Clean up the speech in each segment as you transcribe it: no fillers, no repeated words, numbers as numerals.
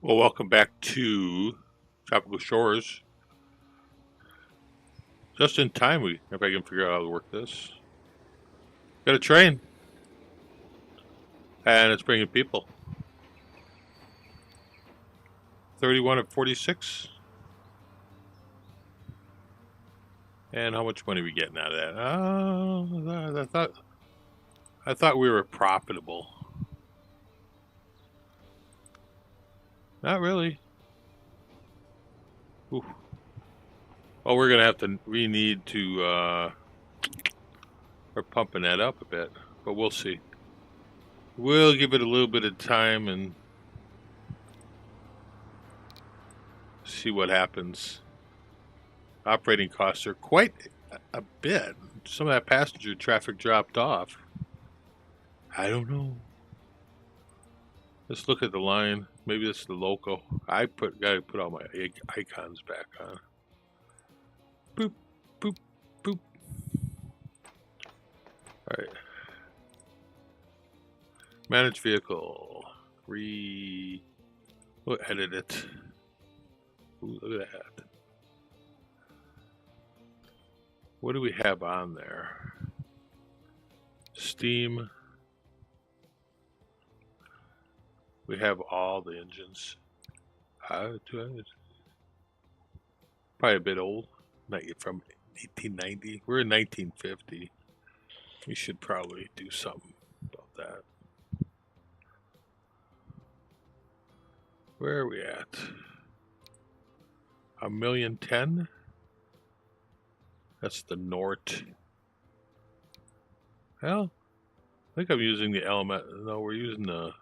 Well, welcome back to Tropical Shores. Just in time, if I can figure out how to work this. Got a train, and it's bringing people. 31 of 46. And how much money are we getting out of that? I thought we were profitable. Not really. Ooh. Oh, we're gonna have to. We need to. We're pumping that up a bit, but we'll see. We'll give it a little bit of time and see what happens. Operating costs are quite a bit. Some of that passenger traffic dropped off. I don't know. Let's look at the line. Maybe this is the local. Gotta put all my icons back on. Boop, boop, boop. All right. Manage vehicle. We'll edit it. Ooh, look at that. What do we have on there? Steam. We have all the engines. Probably a bit old. Not yet from 1890. We're in 1950. We should probably do something about that. Where are we at? 1,010,000. That's the Nort. Well, I think I'm using the element. No, we're using the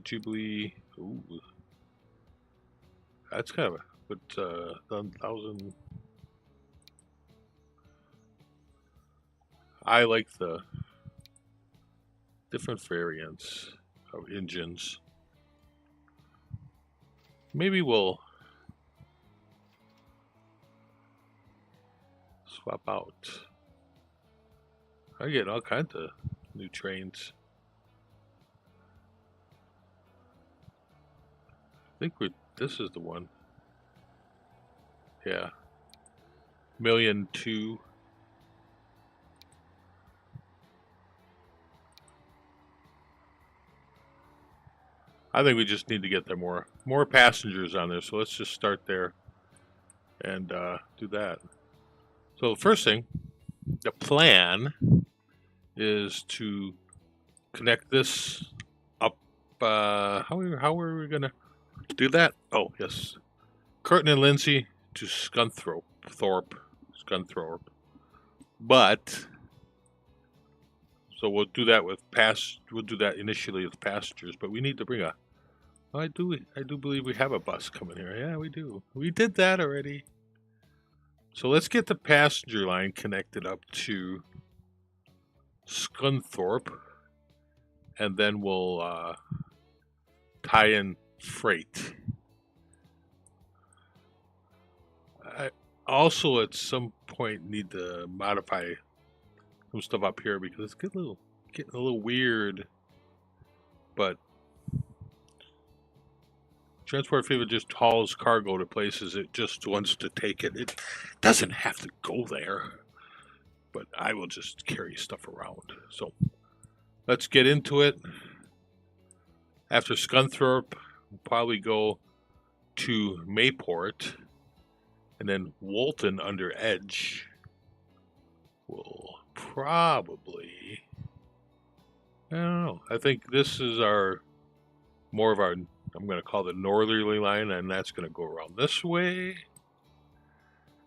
Jubilee. Ooh, that's kind of a but 1,000. I like the different variants of engines. Maybe we'll swap out. I get all kinds of new trains. I think this is the one. Yeah. 1,002,000. I think we just need to get there more passengers on there. So let's just start there and do that. So the first thing, the plan is to connect this up. How are we gonna do that? Oh yes, Kirton and Lindsey to Scunthorpe. But so we'll do that We'll do that initially with passengers, but we need to bring a. Oh, I do believe we have a bus coming here. Yeah, we do. We did that already. So let's get the passenger line connected up to Scunthorpe, and then we'll tie in freight. I also at some point need to modify some stuff up here because it's getting a little weird. But Transport Fever just hauls cargo to places it just wants to take it. It doesn't have to go there, but I will just carry stuff around. So let's get into it. After Scunthorpe, we'll probably go to Mayport, and then Woolton under Edge will probably. I don't know. I think this is more of our. I'm going to call the northerly line, and that's going to go around this way.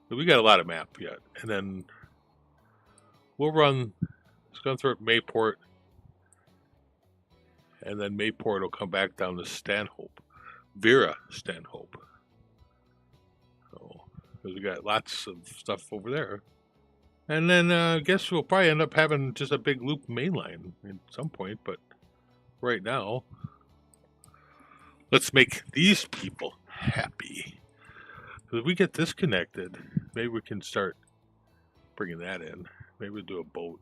But we got a lot of map yet, and then we'll run Scunthorpe, Mayport, and then Mayport will come back down to Stanhope, Stanhope. So because we got lots of stuff over there, and then I guess we'll probably end up having just a big loop mainline at some point. But right now, let's make these people happy. So if we get this connected, maybe we can start bringing that in. Maybe we'll do a boat,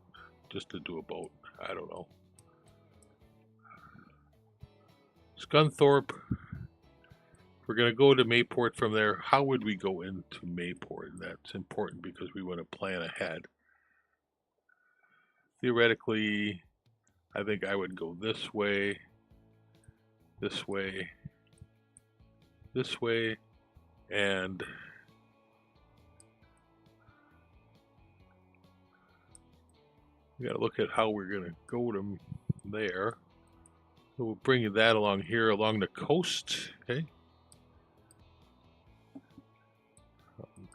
just to do a boat. I don't know. Scunthorpe. We're going to go to Mayport from there. How would we go into Mayport? That's important because we want to plan ahead. Theoretically, I think I would go this way, this way, this way, and we got to look at how we're going to go to there. So we'll bring that along here, along the coast, okay?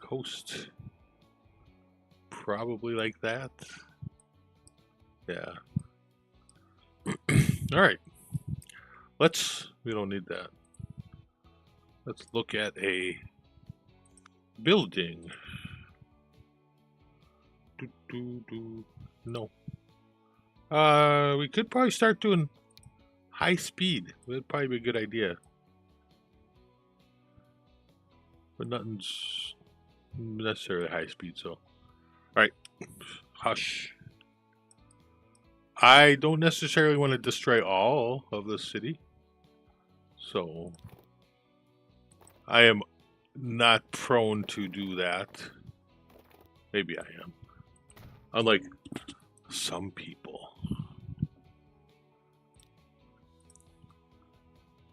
Coast, probably like that. Yeah. All right. We don't need that. Let's look at a building. No. We could probably start doing high speed. That'd probably be a good idea. But nothing's necessarily high speed, so. All right. Hush. I don't necessarily want to destroy all of the city. So I am not prone to do that. Maybe I am. Unlike some people.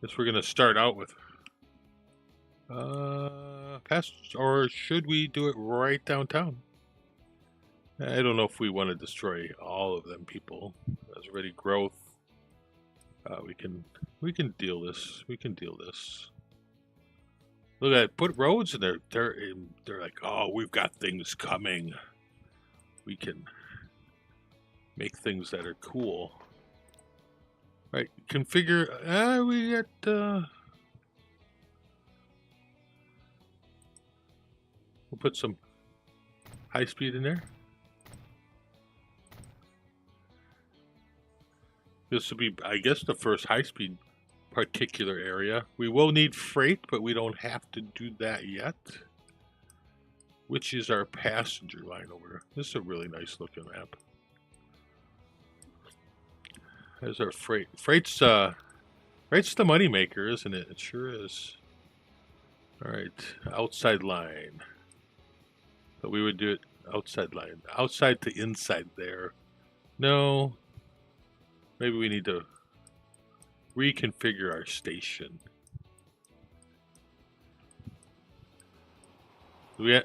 Guess we're gonna start out with or should we do it right downtown? I don't know if we want to destroy all of them people. There's already growth. We can deal this. We can deal this. Look at it. Put roads in there. They're like, oh, we've got things coming. We can make things that are cool. Right. Configure. We got. We'll put some high speed in there. This will be, I guess, the first high-speed particular area. We will need freight, but we don't have to do that yet. Which is our passenger line over. This is a really nice looking map. There's our freight. Freight's the money maker, isn't it? It sure is. All right, outside line. But we would do it outside line. Outside to inside there. No. Maybe we need to reconfigure our station. Yeah.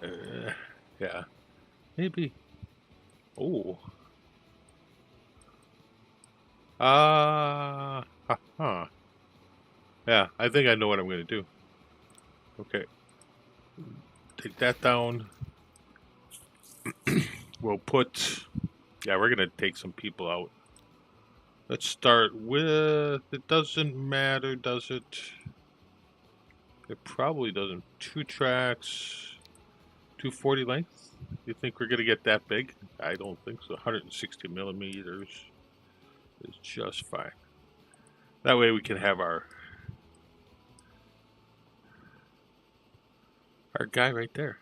Maybe. Oh. Yeah, I think I know what I'm going to do. Okay. Take that down. We'll put... Yeah, we're going to take some people out. Let's start with... It doesn't matter, does it? It probably doesn't. 2 tracks, 240 length. You think we're going to get that big? I don't think so. 160 millimeters is just fine. That way we can have our guy right there.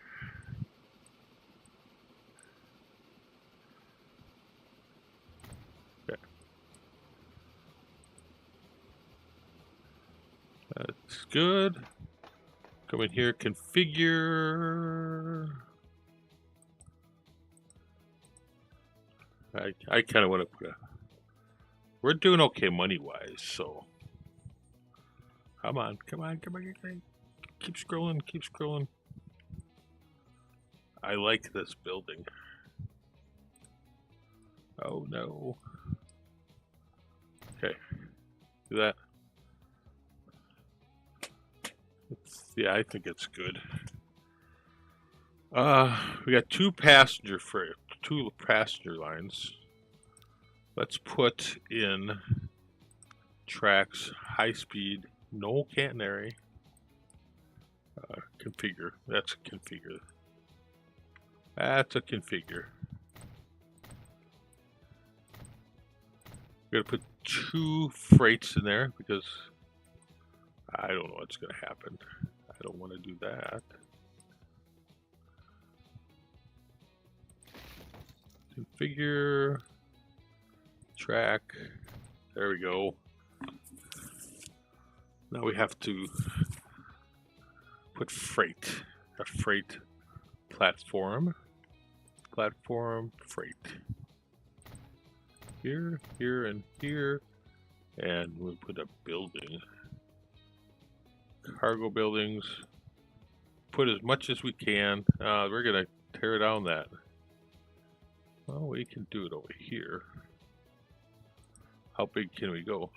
Okay. That's good. Come in here, configure. I kind of want to put a... We're doing okay money-wise, so... Come on, come on, come on, come on. Keep scrolling, keep scrolling. I like this building. Oh, no. Okay. Do that. Yeah, I think it's good. We got 2 passenger lines. Let's put in tracks, high speed, no catenary. Configure. That's a configure. That's a configure. We're gonna put 2 freights in there because I don't know what's gonna happen. I don't want to do that. Configure track. There we go. Now we have to put freight. A freight platform. Platform freight. Here, here, and here. And we'll put a building. Cargo buildings. Put as much as we can. We're gonna tear down that. Well, we can do it over here. How big can we go?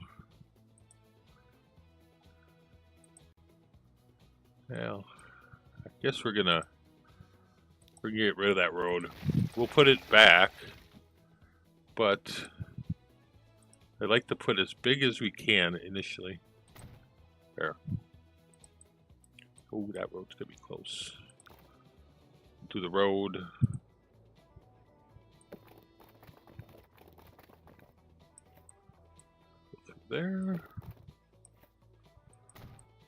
Well, I guess we're gonna get rid of that road. We'll put it back, but I'd like to put as big as we can initially. There. Oh, that road's gonna be close. Do the road. There.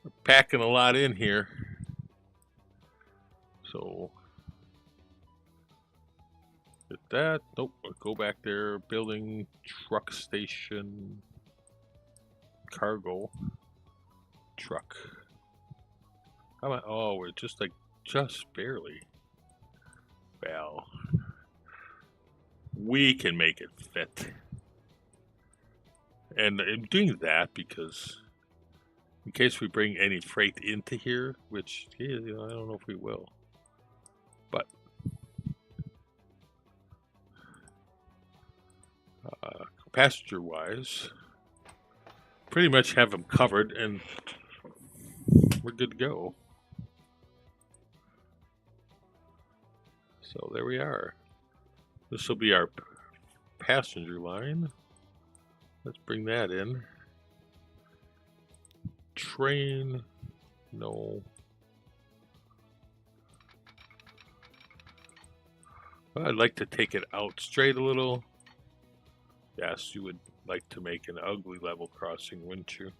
We're packing a lot in here. So get that. Nope, we'll go back there. Building, truck station, cargo, truck. How about, oh, we're just barely. Well, we can make it fit. And I'm doing that because in case we bring any freight into here, which, yeah, I don't know if we will. But passenger-wise, pretty much have them covered, and we're good to go. So there we are. This will be our passenger line. Let's bring that in. Train, no. Well, I'd like to take it out straight a little. Yes, you would like to make an ugly level crossing, wouldn't you?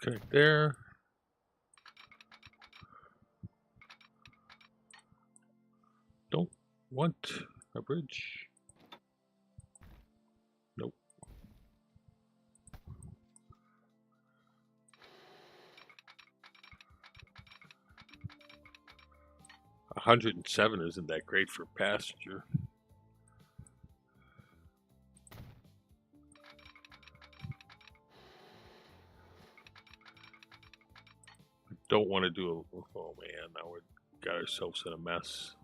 Okay, there. Don't want a bridge. Nope. $107 isn't that great for passenger. Don't want to do a, oh man, now we got ourselves in a mess.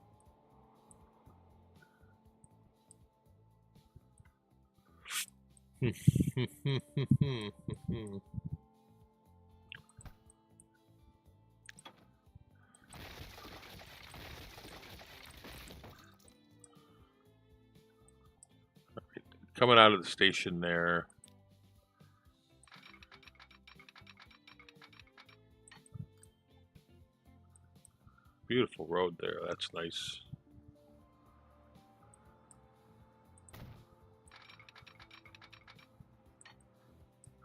Coming out of the station there. Beautiful road there, that's nice.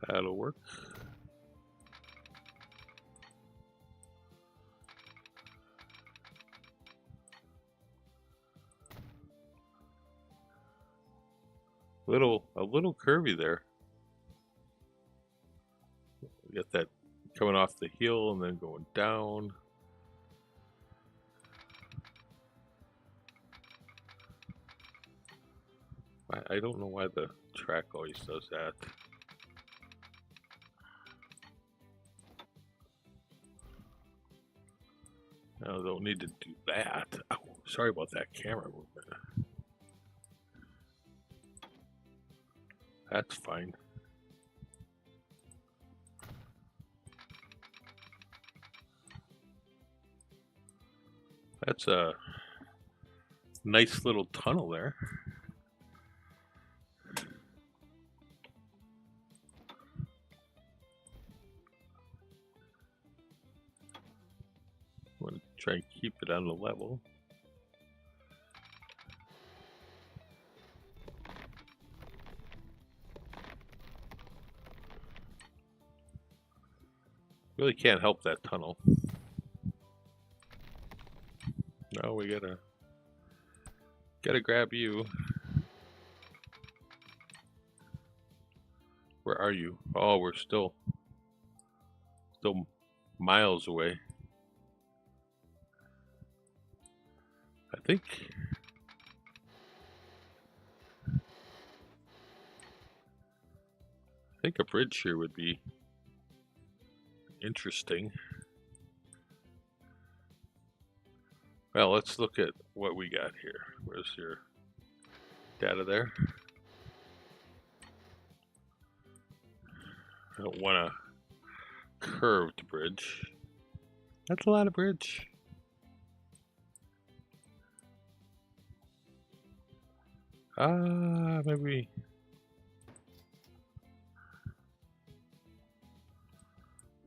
That'll work. A little curvy there. We got that coming off the hill and then going down. I don't know why the track always does that. I don't need to do that. Oh, sorry about that camera movement. That's fine. That's a nice little tunnel there. I want to try and keep it on the level. Really can't help that tunnel. No, we gotta grab you. Where are you? Oh, we're still miles away. I think a bridge here would be interesting. Well, let's look at what we got here. Where's your data there? I don't want a curved bridge. That's a lot of bridge. Maybe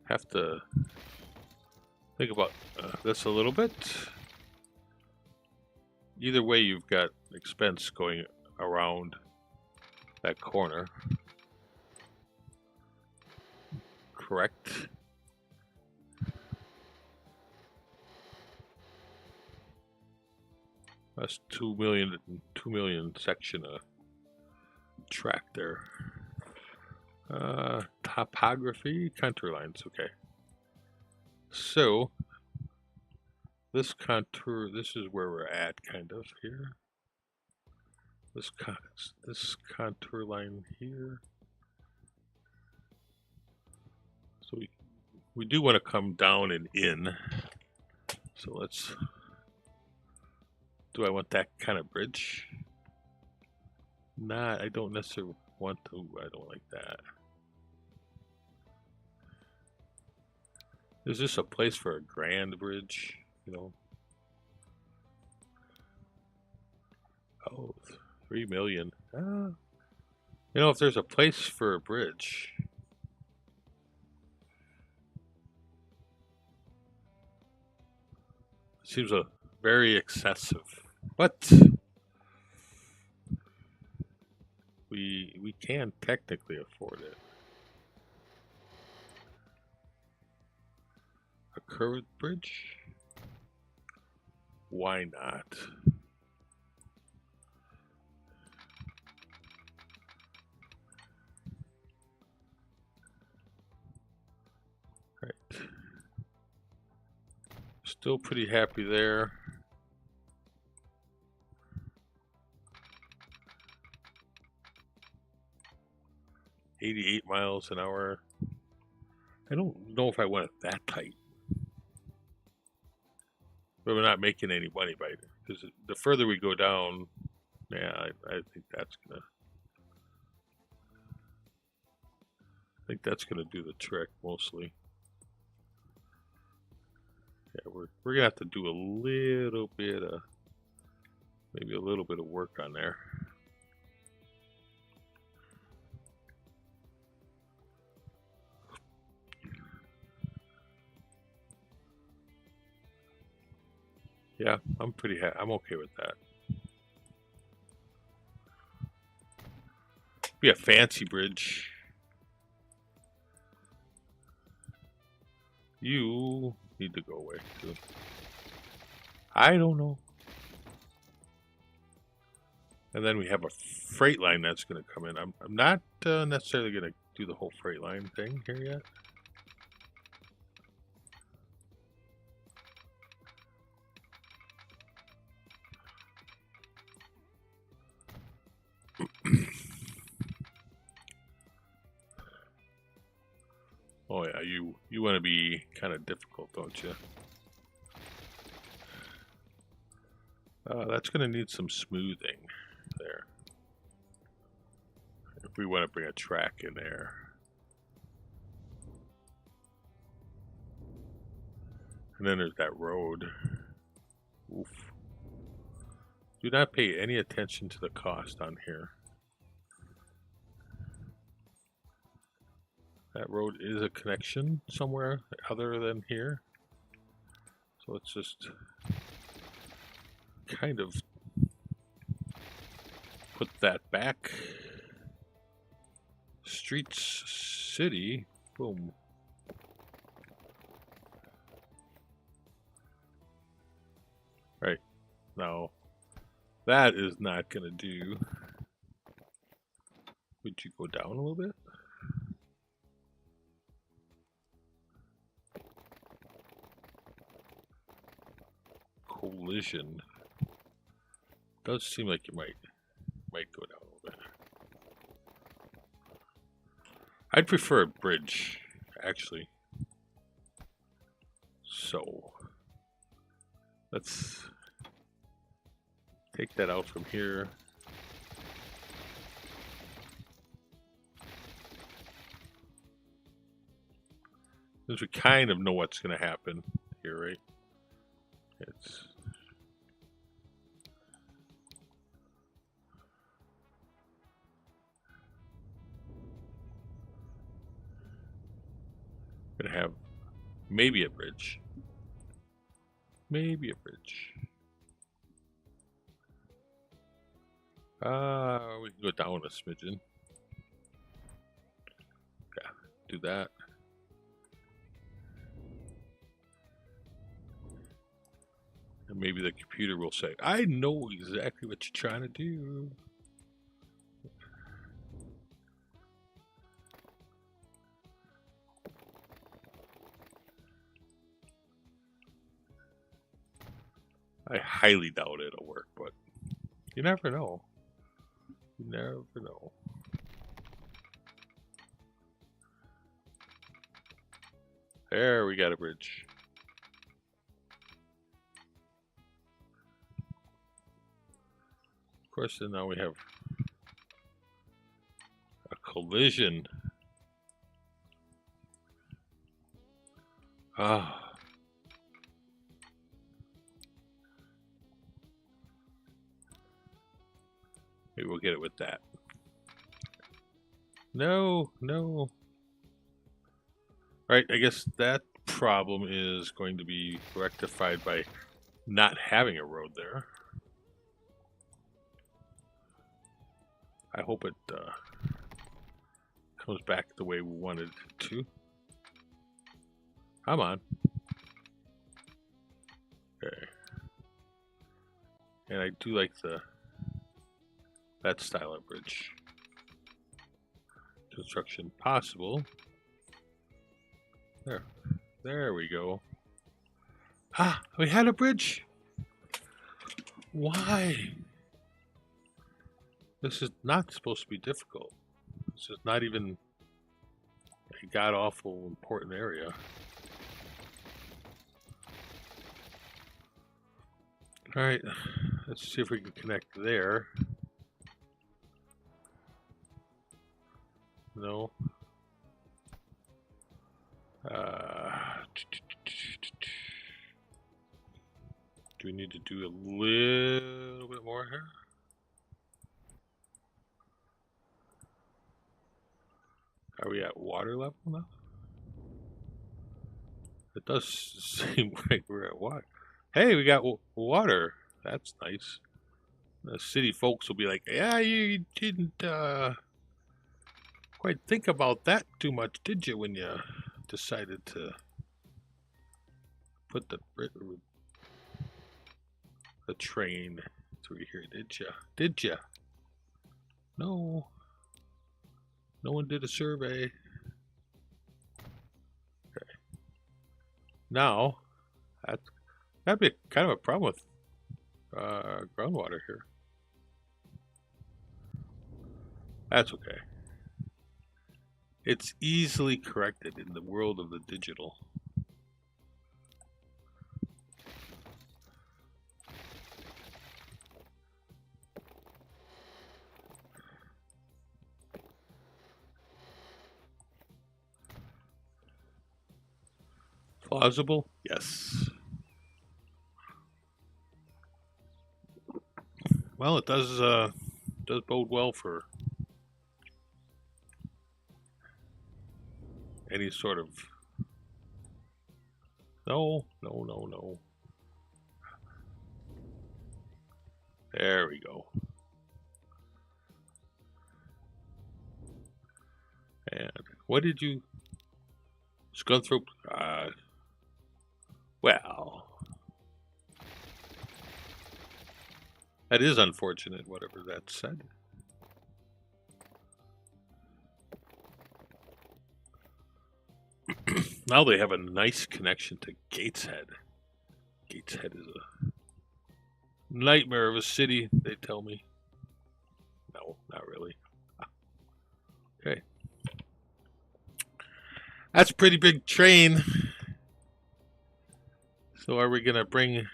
have to think about this a little bit. Either way, you've got expense going around that corner. Correct. That's 2 million section of track there. Topography, contour lines, okay. So this contour, this is where we're at kind of here. This contour line here. So we do want to come down and in. So let's, do I want that kind of bridge? Nah, I don't necessarily want to, I don't like that. Is this a place for a grand bridge, you know? Oh, 3 million. You know, if there's a place for a bridge, it seems very excessive, but we can technically afford it. A curved bridge? Why not? Right. Still pretty happy there. $88 miles an hour. I don't know if I want it that tight. But we're not making any money by it. Because the further we go down, yeah, I think that's gonna do the trick mostly. Yeah, we're gonna have to do a little bit of, maybe a little bit of work on there. Yeah, I'm I'm okay with that. Be a fancy bridge. You need to go away too. I don't know. And then we have a freight line that's going to come in. I'm not necessarily going to do the whole freight line thing here yet. Oh yeah, you want to be kind of difficult, don't you? That's going to need some smoothing there. If we want to bring a track in there. And then there's that road. Oof. Do not pay any attention to the cost on here. That road is a connection somewhere other than here. So let's just kind of put that back. Streets, city, boom. Right. No. That is not going to do. Would you go down a little bit? Collision. Does seem like you might go down a little bit. I'd prefer a bridge, actually. So let's take that out from here. Since we kind of know what's going to happen here, right? It's going to have maybe a bridge. Maybe a bridge. We can go down a smidgen. Yeah, do that. And maybe the computer will say, I know exactly what you're trying to do. I highly doubt it'll work, but you never know. You never know. There, we got a bridge. Of course, then now we have a collision. Ah. Maybe we'll get it with that. No, no. Right, I guess that problem is going to be rectified by not having a road there. I hope it comes back the way we wanted it to. Come on. Okay. And I do like that style of bridge. Construction possible. There we go. Ah, we had a bridge. Why? This is not supposed to be difficult. This is not even a god-awful important area. Alright, let's see if we can connect there. No. Do we need to do a little bit more here? Are we at water level now? It does seem like we're at water. Hey, we got water. That's nice. The city folks will be like, yeah, you didn't quite think about that too much, did you, when you decided to put the train through here, did you? Did you? No. No one did a survey. Okay. Now, that'd be kind of a problem with groundwater here. That's okay. It's easily corrected in the world of the digital. Plausible? Yes. Well, it does bode well for any sort of no. There we go. And what did you Scunthorpe? Well, That is unfortunate, whatever that said. Now they have a nice connection to Gateshead. Gateshead is a nightmare of a city, they tell me. No, not really. Okay. That's a pretty big train. So are we going to bring...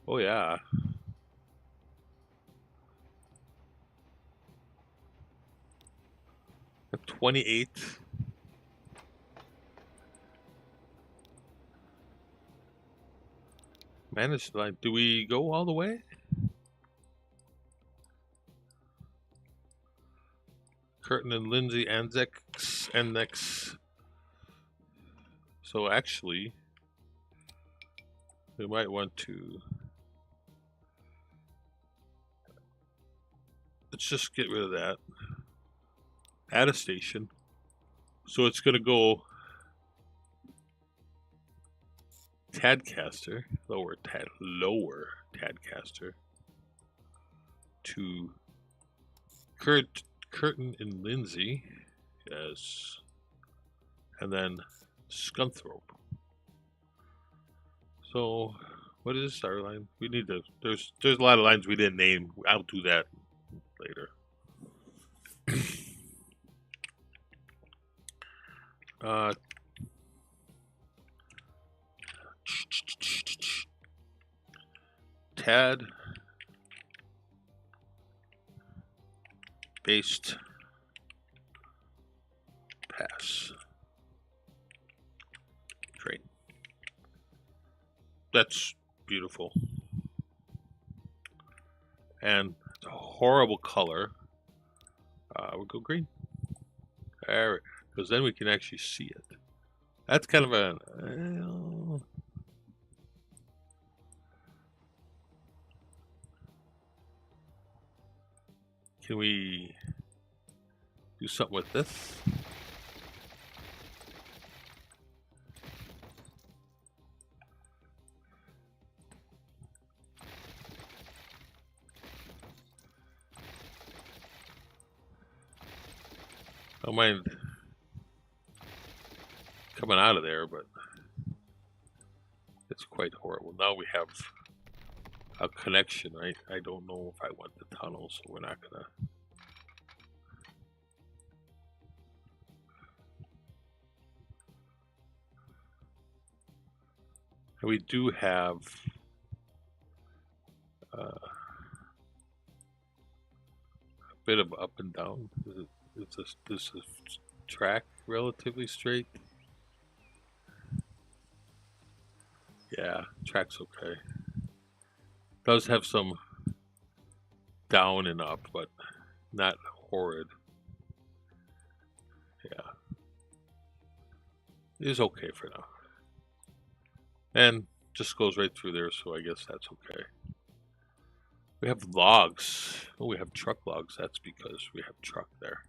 Oh, yeah. A 28. Manage the line. Do we go all the way? Kirton-in, Lindsey, Anzex. So actually, we might want to... Let's just get rid of that. Add a station. So it's going to go Tadcaster, lower Tadcaster to Kirton-in Lindsey, yes, and then Scunthorpe. So what is our line? We need to. There's a lot of lines we didn't name. I'll do that later. Tad based pass train. That's beautiful. And it's a horrible color. We'll go green. There, because then we can actually see it. That's kind of a... Can we do something with this? I don't mind coming out of there, but it's quite horrible. Now we have a connection, right? I don't know if I want the tunnel, so we're not gonna. And we do have a bit of up and down. Is this track relatively straight? Yeah, track's okay. Does have some down and up, but not horrid. Yeah. It is okay for now. And just goes right through there, so I guess that's okay. We have logs. Oh, we have truck logs. That's because we have truck there.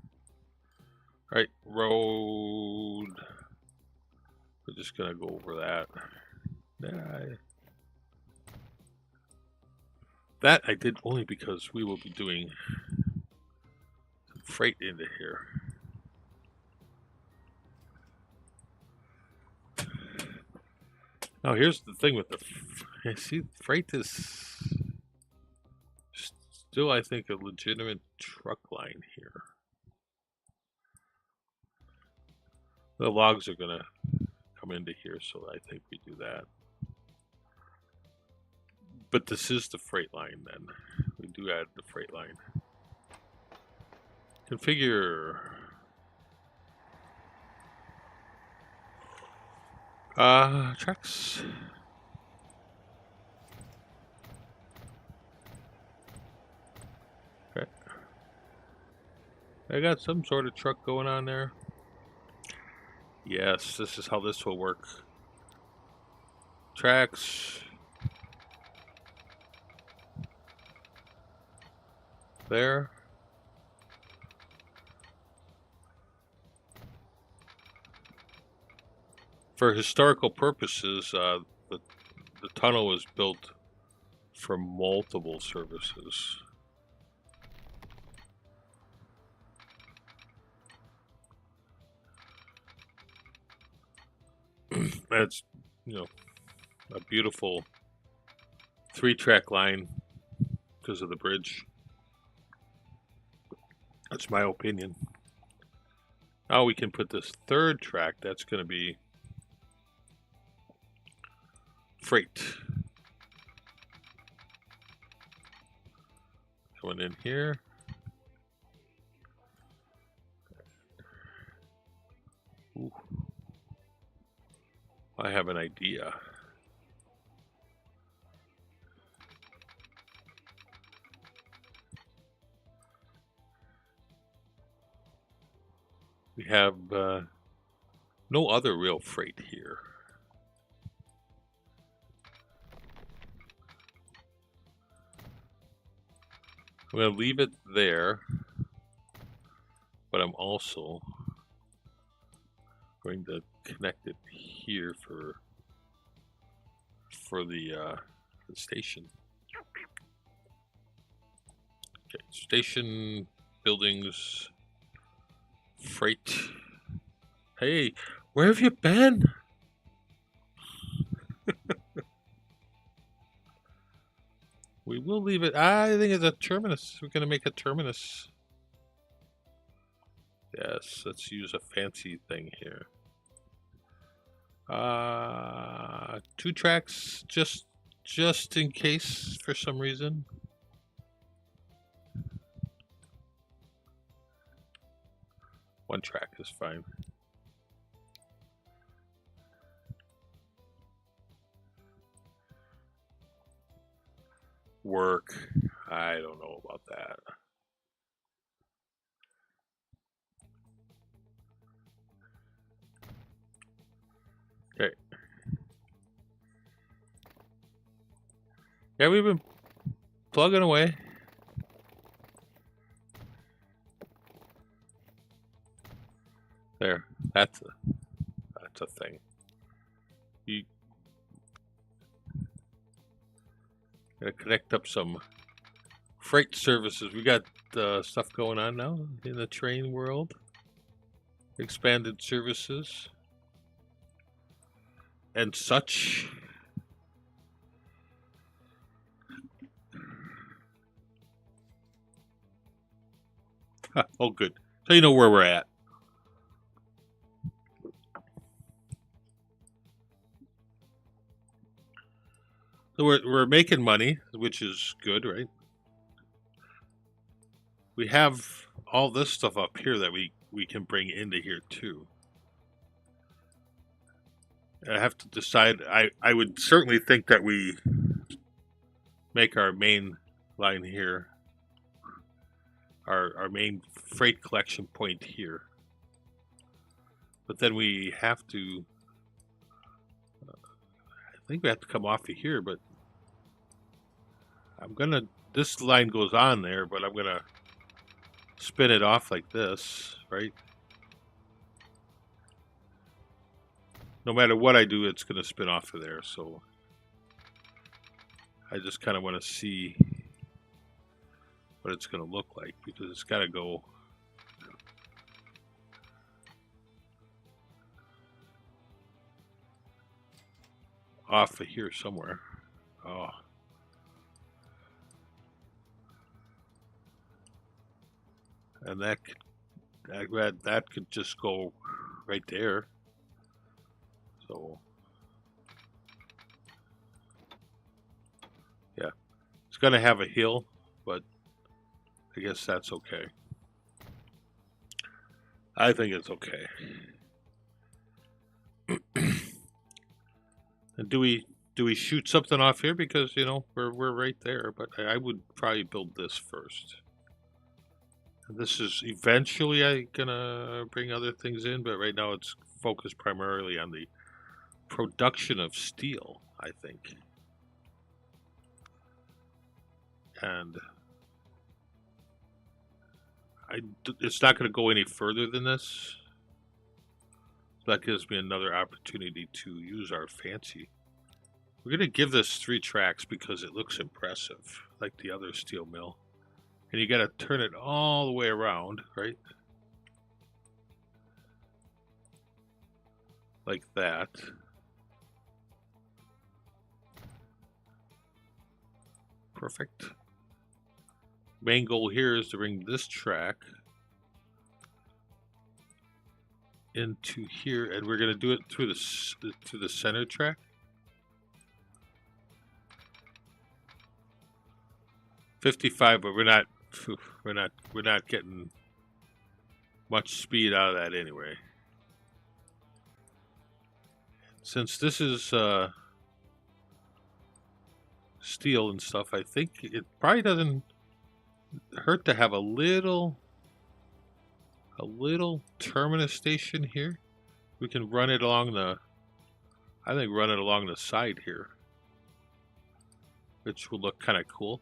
All right, road. We're just gonna go over that. That I did only because we will be doing some freight into here. Now here's the thing with the, I see freight is still, I think, a legitimate truck line here. The logs are gonna come into here, so I think we do that. But this is the freight line then. We do add the freight line. Configure. Tracks. Okay. I got some sort of truck going on there. Yes, this is how this will work. Tracks. There. For historical purposes, the tunnel was built for multiple services. That's, you know, a beautiful 3-track line because of the bridge. That's my opinion. Now we can put this 3rd track. That's going to be freight. Going in here. Ooh. I have an idea. We have no other real freight here. I'm going to leave it there, but I'm also going to connect it here for the station. Okay, station, buildings, freight. Hey, where have you been? We will leave it. I think it's a terminus. We're going to make a terminus. Yes, let's use a fancy thing here. 2 tracks, just in case for some reason. One track is fine. Work. I don't know about that. Okay. Yeah, we've been plugging away. There. That's a thing. You gotta connect up some freight services. We got stuff going on now in the train world. Expanded services and such. Oh, good. So you know where we're at. So we're making money, which is good, right? We have all this stuff up here that we can bring into here too. I have to decide. I would certainly think that we make our main line here, our main freight collection point here. But then we have to, I think we have to come off of here, but this line goes on there, but I'm gonna spin it off like this, right? No matter what I do, it's gonna spin off of there, so I just kind of want to see what it's gonna look like, because it's gotta go off of here somewhere. Oh. And that could just go right there. So yeah, it's gonna have a hill, but I guess that's okay. I think it's okay. And do we shoot something off here, because you know we're right there, but I would probably build this first. And this is eventually I'm gonna bring other things in, but right now it's focused primarily on the production of steel, I think. And it's not going to go any further than this. So that gives me another opportunity to use our fancy. We're going to give this 3 tracks because it looks impressive, like the other steel mill. And you got to turn it all the way around, right? Like that. Perfect. Main goal here is to bring this track into here, and we're going to do it through the center track. $55, but we're not getting much speed out of that anyway. Since this is steel and stuff, I think it probably doesn't hurt to have a little terminus station here. We can run it along run it along the side here, which will look kind of cool.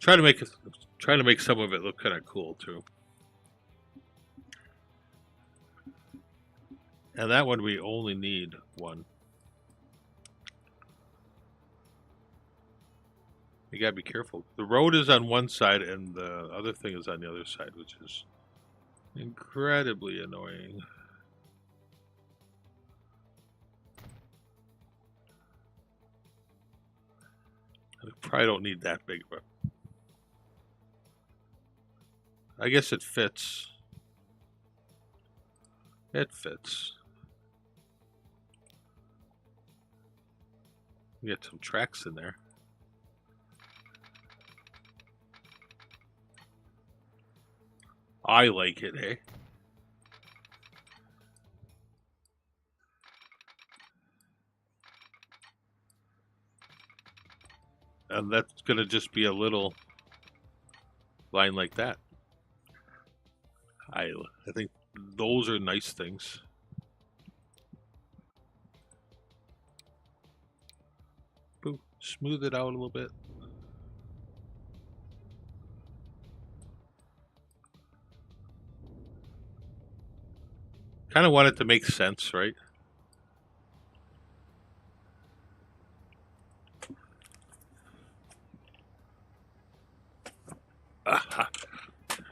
Try to make some of it look kind of cool too. And that one we only need 1. You gotta be careful. The road is on one side and the other thing is on the other side, which is incredibly annoying. I probably don't need that big of a... I guess it fits. It fits. Get some tracks in there. I like it, eh? And that's gonna just be a little line like that. I think those are nice things. Boop, smooth it out a little bit. Kind of want it to make sense, right?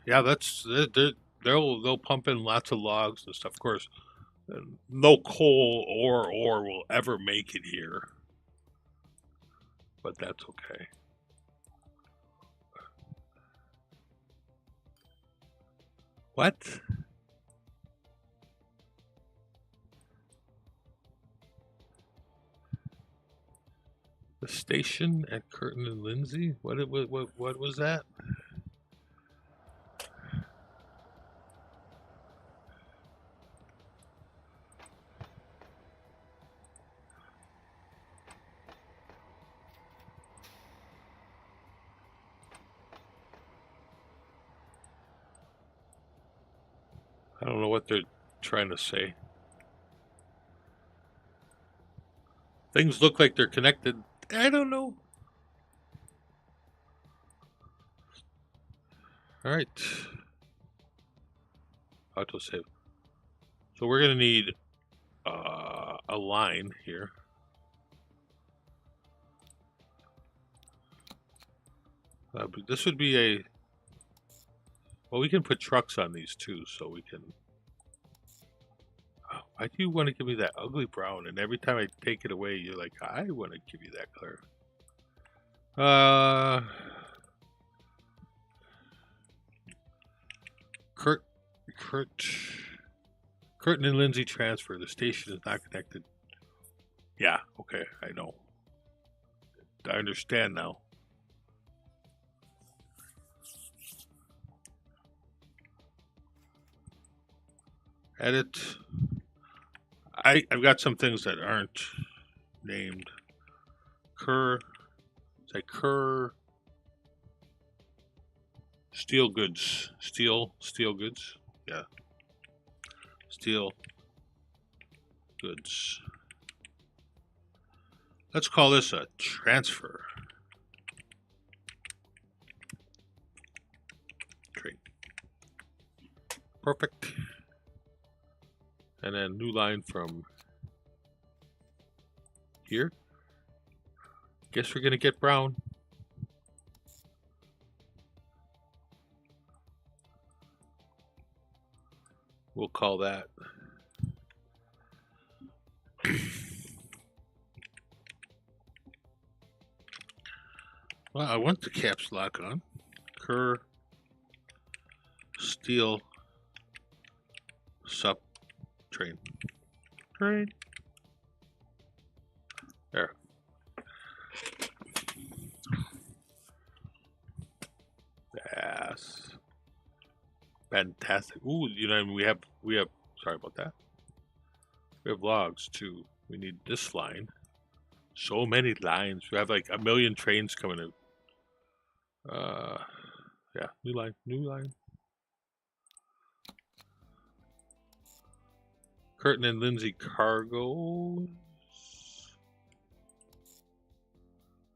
Yeah, that's they'll pump in lots of logs and stuff. Of course, no coal or ore will ever make it here, but that's okay. What? The station at Kirton-in Lindsey? What was that? I don't know what they're trying to say. Things look like they're connected. I don't know. All right. Autosave. So we're going to need a line here. This would be a... Well, we can put trucks on these too, so we can... Oh, why do you want to give me that ugly brown? And every time I take it away, you're like, I want to give you that color. Kirton and Lindsey transfer. The station is not connected. Yeah, okay, I know. I understand now. Edit. I've got some things that aren't named. Say steel goods. Steel goods. Yeah. Steel goods. Let's call this a transfer. Train. Perfect. And then new line from here. Guess we're gonna get brown. We'll call that. Well, I want the caps lock on. Kerr steel sub train. Train. There. Yes. Fantastic. Ooh, you know, we have sorry about that. We have logs too. We need this line. So many lines. We have like 1 million trains coming in. Yeah, new line. Kirton and Lindsey cargo.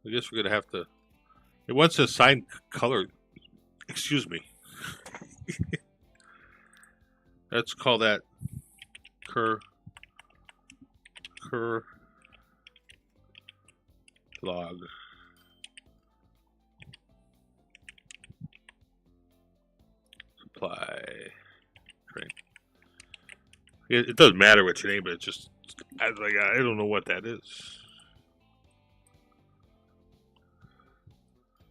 I guess we're gonna have to. It wants to assign color. Excuse me. Let's call that Kerr log. Supply train. It doesn't matter what you name it. It's just I don't know what that is.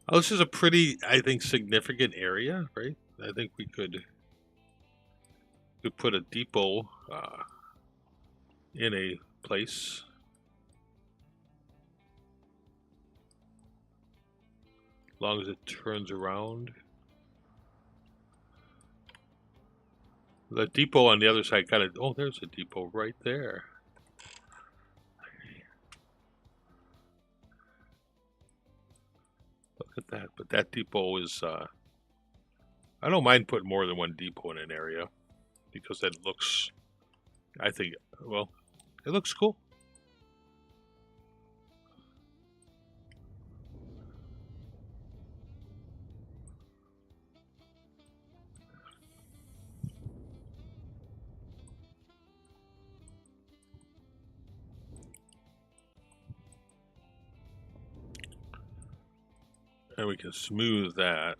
Oh, this is a pretty, I think, significant area, right? I think we could put a depot in a place. As long as it turns around. The depot on the other side kind of, oh, there's a depot right there. Look at that, but that depot is, I don't mind putting more than one depot in an area because that looks, I think, well, it looks cool. And we can smooth that.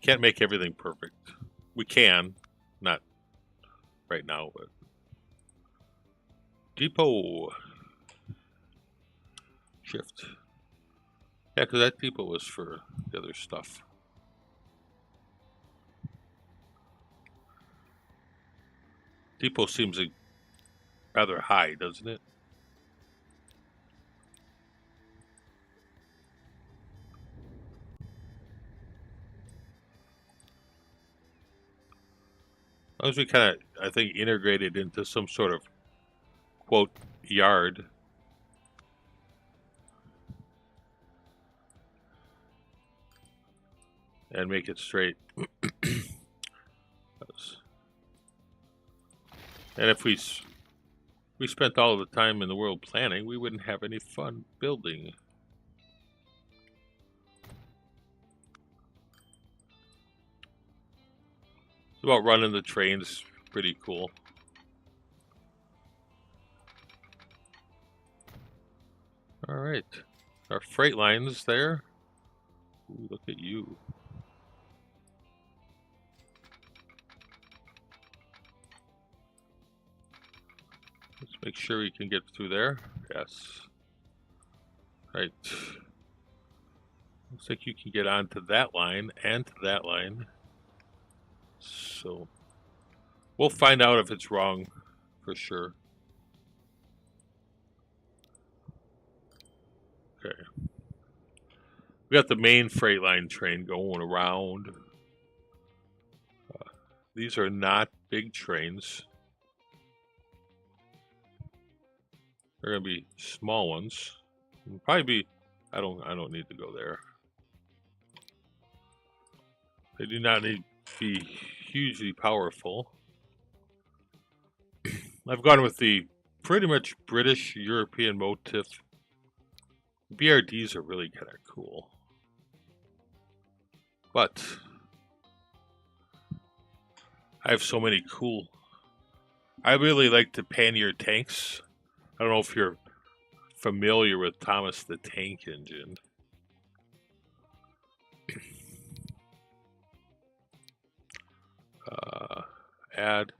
Can't make everything perfect. We can, not right now, but depot shift. Yeah, because that depot was for the other stuff. Depot seems rather high, doesn't it? As long as we kind of, I think, integrated into some sort of, quote, yard. And make it straight. And if we spent all of the time in the world planning, we wouldn't have any fun building. It's about running the trains, pretty cool. All right, our freight lines there. Ooh, look at you. Let's make sure we can get through there. Yes. Right. Looks like you can get onto that line and to that line. So we'll find out if it's wrong for sure. Okay. We got the main freight line train going around. These are not big trains. They're gonna be small ones. It'll probably be. I don't need to go there. They do not need to be hugely powerful. I've gone with the pretty much British European motif. BRDs are really kind of cool, but I have so many cool. I really like the pannier tanks. I don't know if you're familiar with Thomas the Tank Engine. Add.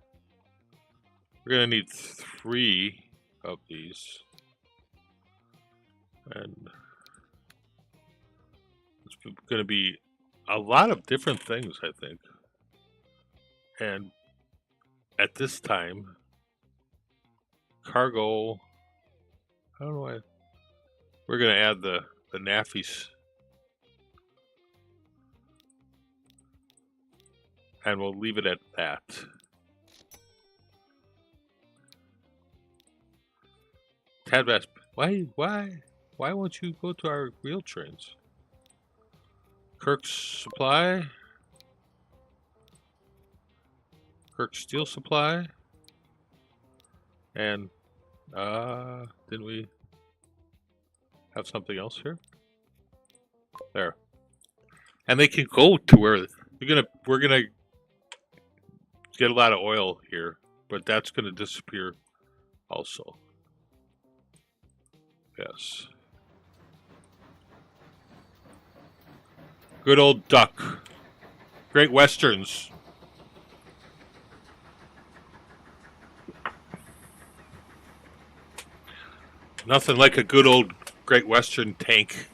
We're gonna need 3 of these, and it's gonna be a lot of different things, I think. And at this time, cargo. How do I? We're gonna add the nappies, and we'll leave it at that. Tadbast, why won't you go to our real trains? Kirk's Supply, Kirk's Steel Supply, and didn't we have something else here? There, and they can go to where we're gonna get a lot of oil here, but that's gonna disappear also. Yes. Good old duck. Great Westerns. Nothing like a good old Great Western tank.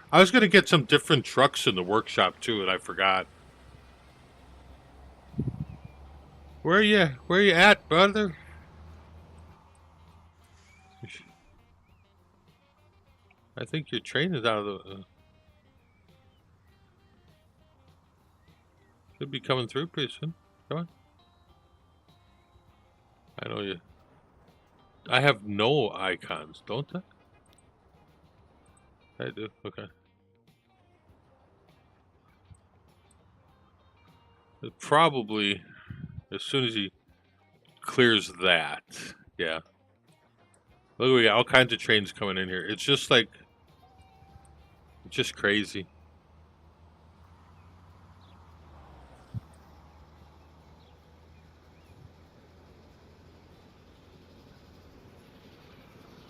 I was going to get some different trucks in the workshop too, and I forgot. Where you at, brother? I think your train is out of the... should be coming through pretty soon. Come on. I know you... I have no icons, don't I? I do, okay. It probably, as soon as he clears that, yeah. Look, we got all kinds of trains coming in here. It's just like... it's just crazy.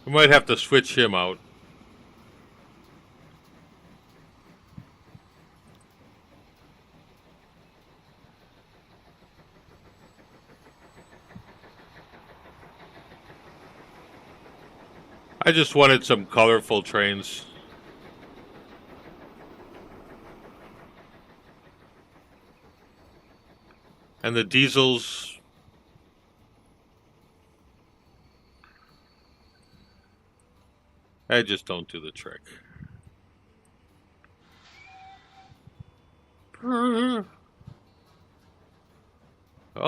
We might have to switch him out. I just wanted some colorful trains. And the diesels... I just don't do the trick. Oh,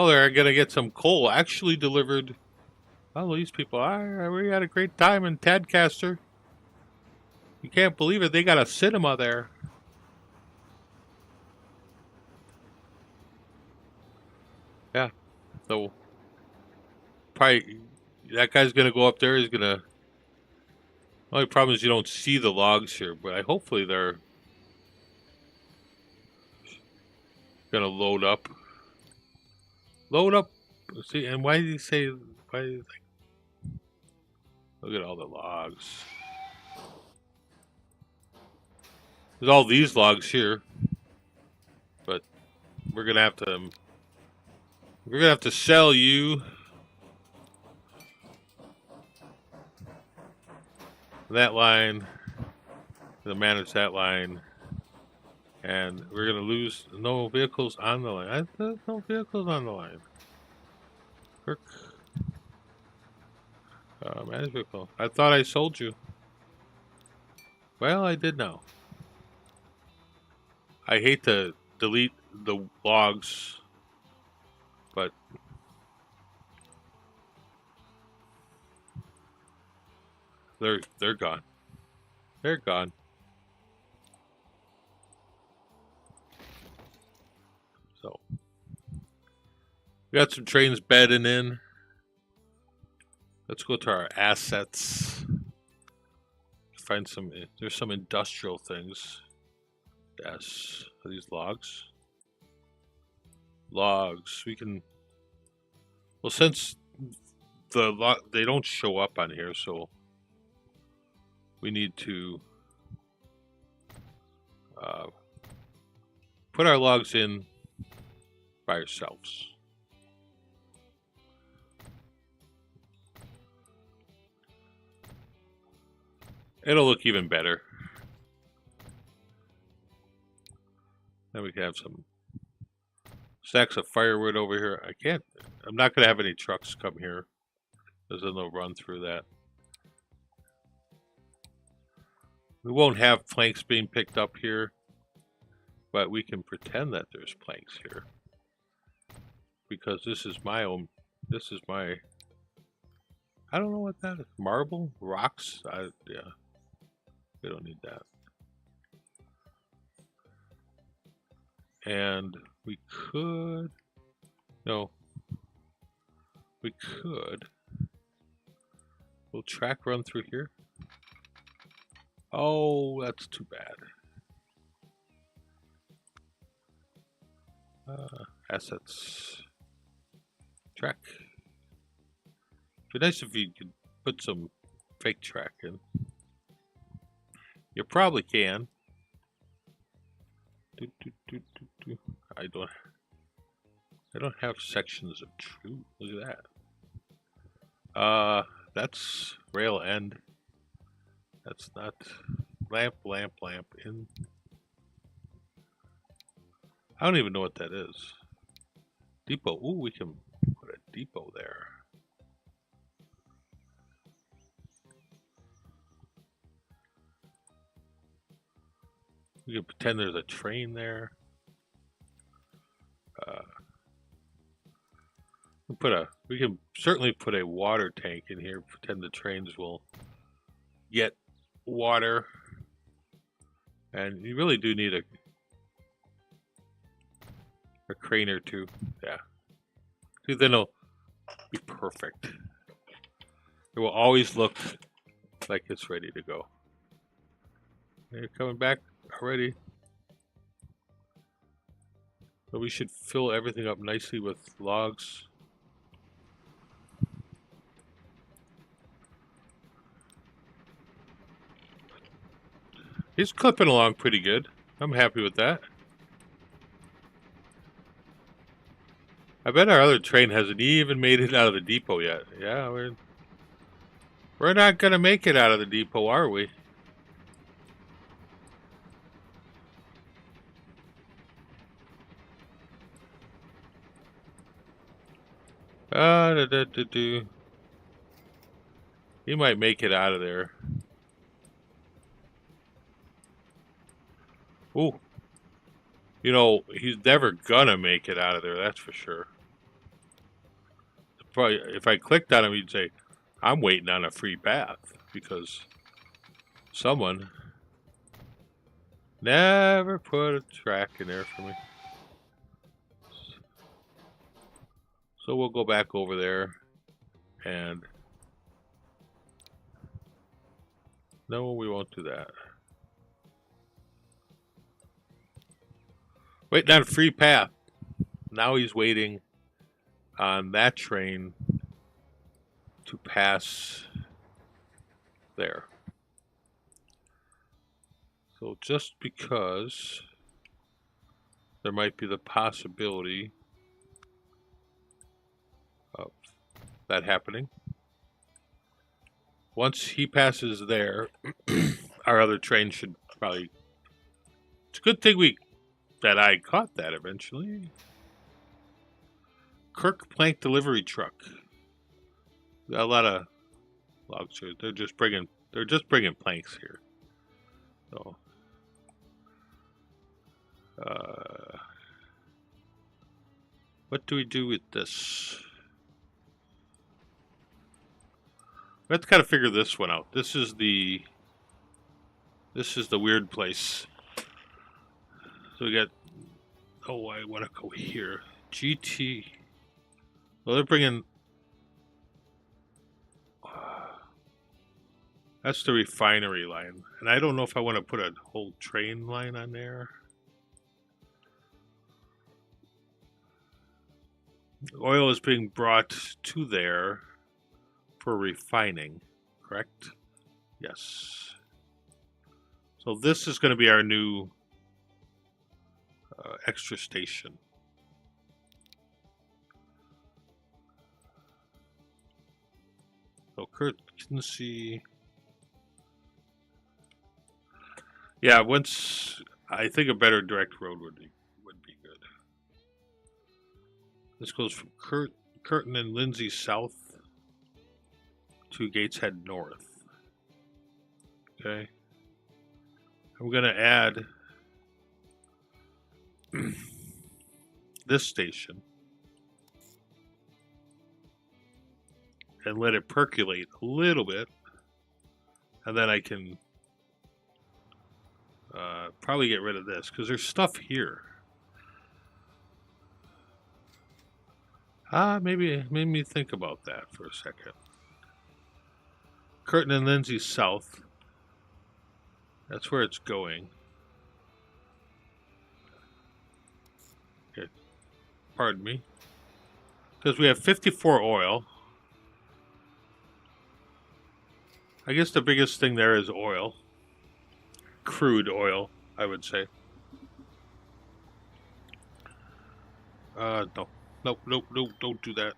they're gonna get some coal actually delivered. Oh, these people, we had a great time in Tadcaster. You can't believe it, they got a cinema there. Yeah, so probably that guy's gonna go up there. He's gonna... only problem is you don't see the logs here, but hopefully they're gonna load up. Load up. See, and why did he say? Why? Like, look at all the logs. There's all these logs here, but we're gonna have to. We're gonna have to sell you that line. To manage that line. And we're going to lose no vehicles on the line. There's no vehicles on the line. Kirk. Manage vehicle. I thought I sold you. Well, I did now. I hate to delete the logs, but they're gone. They're gone. So, we got some trains bedding in. Let's go to our assets. Find there's some industrial things. Yes, are these logs? logs. We can, well, since they don't show up on here, so we need to put our logs in by ourselves. It'll look even better. Then we can have some stacks of firewood over here. I'm not going to have any trucks come here. There's no run through that. We won't have planks being picked up here, but we can pretend that there's planks here. Because this is my, I don't know what that is. Marble? Rocks? Yeah. We don't need that. And we could, no, we could, will track run through here? Oh, that's too bad. Assets, track. It'd be nice if you could put some fake track in. You probably can. I don't have sections of truth. Look at that. That's rail end. That's not lamp in. I don't even know what that is. Depot. Ooh, we can put a depot there. We can pretend there's a train there. We can certainly put a water tank in here. Pretend the trains will get water, and you really do need a crane or two. Yeah, dude, then it'll be perfect. It will always look like it's ready to go. You're coming back already. So we should fill everything up nicely with logs. He's clipping along pretty good. I'm happy with that. I bet our other train hasn't even made it out of the depot yet. Yeah, we're not gonna make it out of the depot, are we? He might make it out of there. Ooh. You know, he's never gonna make it out of there, that's for sure. Probably, if I clicked on him, he'd say, I'm waiting on a free path, because someone never put a track in there for me. So we'll go back over there and no, we won't do that. Waiting on a free path. Now he's waiting on that train to pass there. So just because there might be the possibility of that happening. Once he passes there, our other train should probably... It's a good thing that I caught that eventually. Kirk plank delivery truck. Got a lot of logs here. They're just bringing planks here. So what do we do with this? We have to kind of figure this one out. This is the weird place. So we got, oh, I want to go here. GT. Well, they're bringing, that's the refinery line. And I don't know if I want to put a whole train line on there. Oil is being brought to there for refining, correct? Yes. So this is going to be our new extra station. So Kirton-in. Yeah, once I think a better direct road would be good. This goes from Kirton and Lindsey south to Gateshead north. Okay. I'm gonna add this station and let it percolate a little bit, and then I can probably get rid of this because there's stuff here. Maybe made me think about that for a second. Kirton and Lindsey south. That's where it's going. Okay. Pardon me. Because we have 54 oil. I guess the biggest thing there is oil. Crude oil, I would say. No. Nope, nope, nope, don't do that.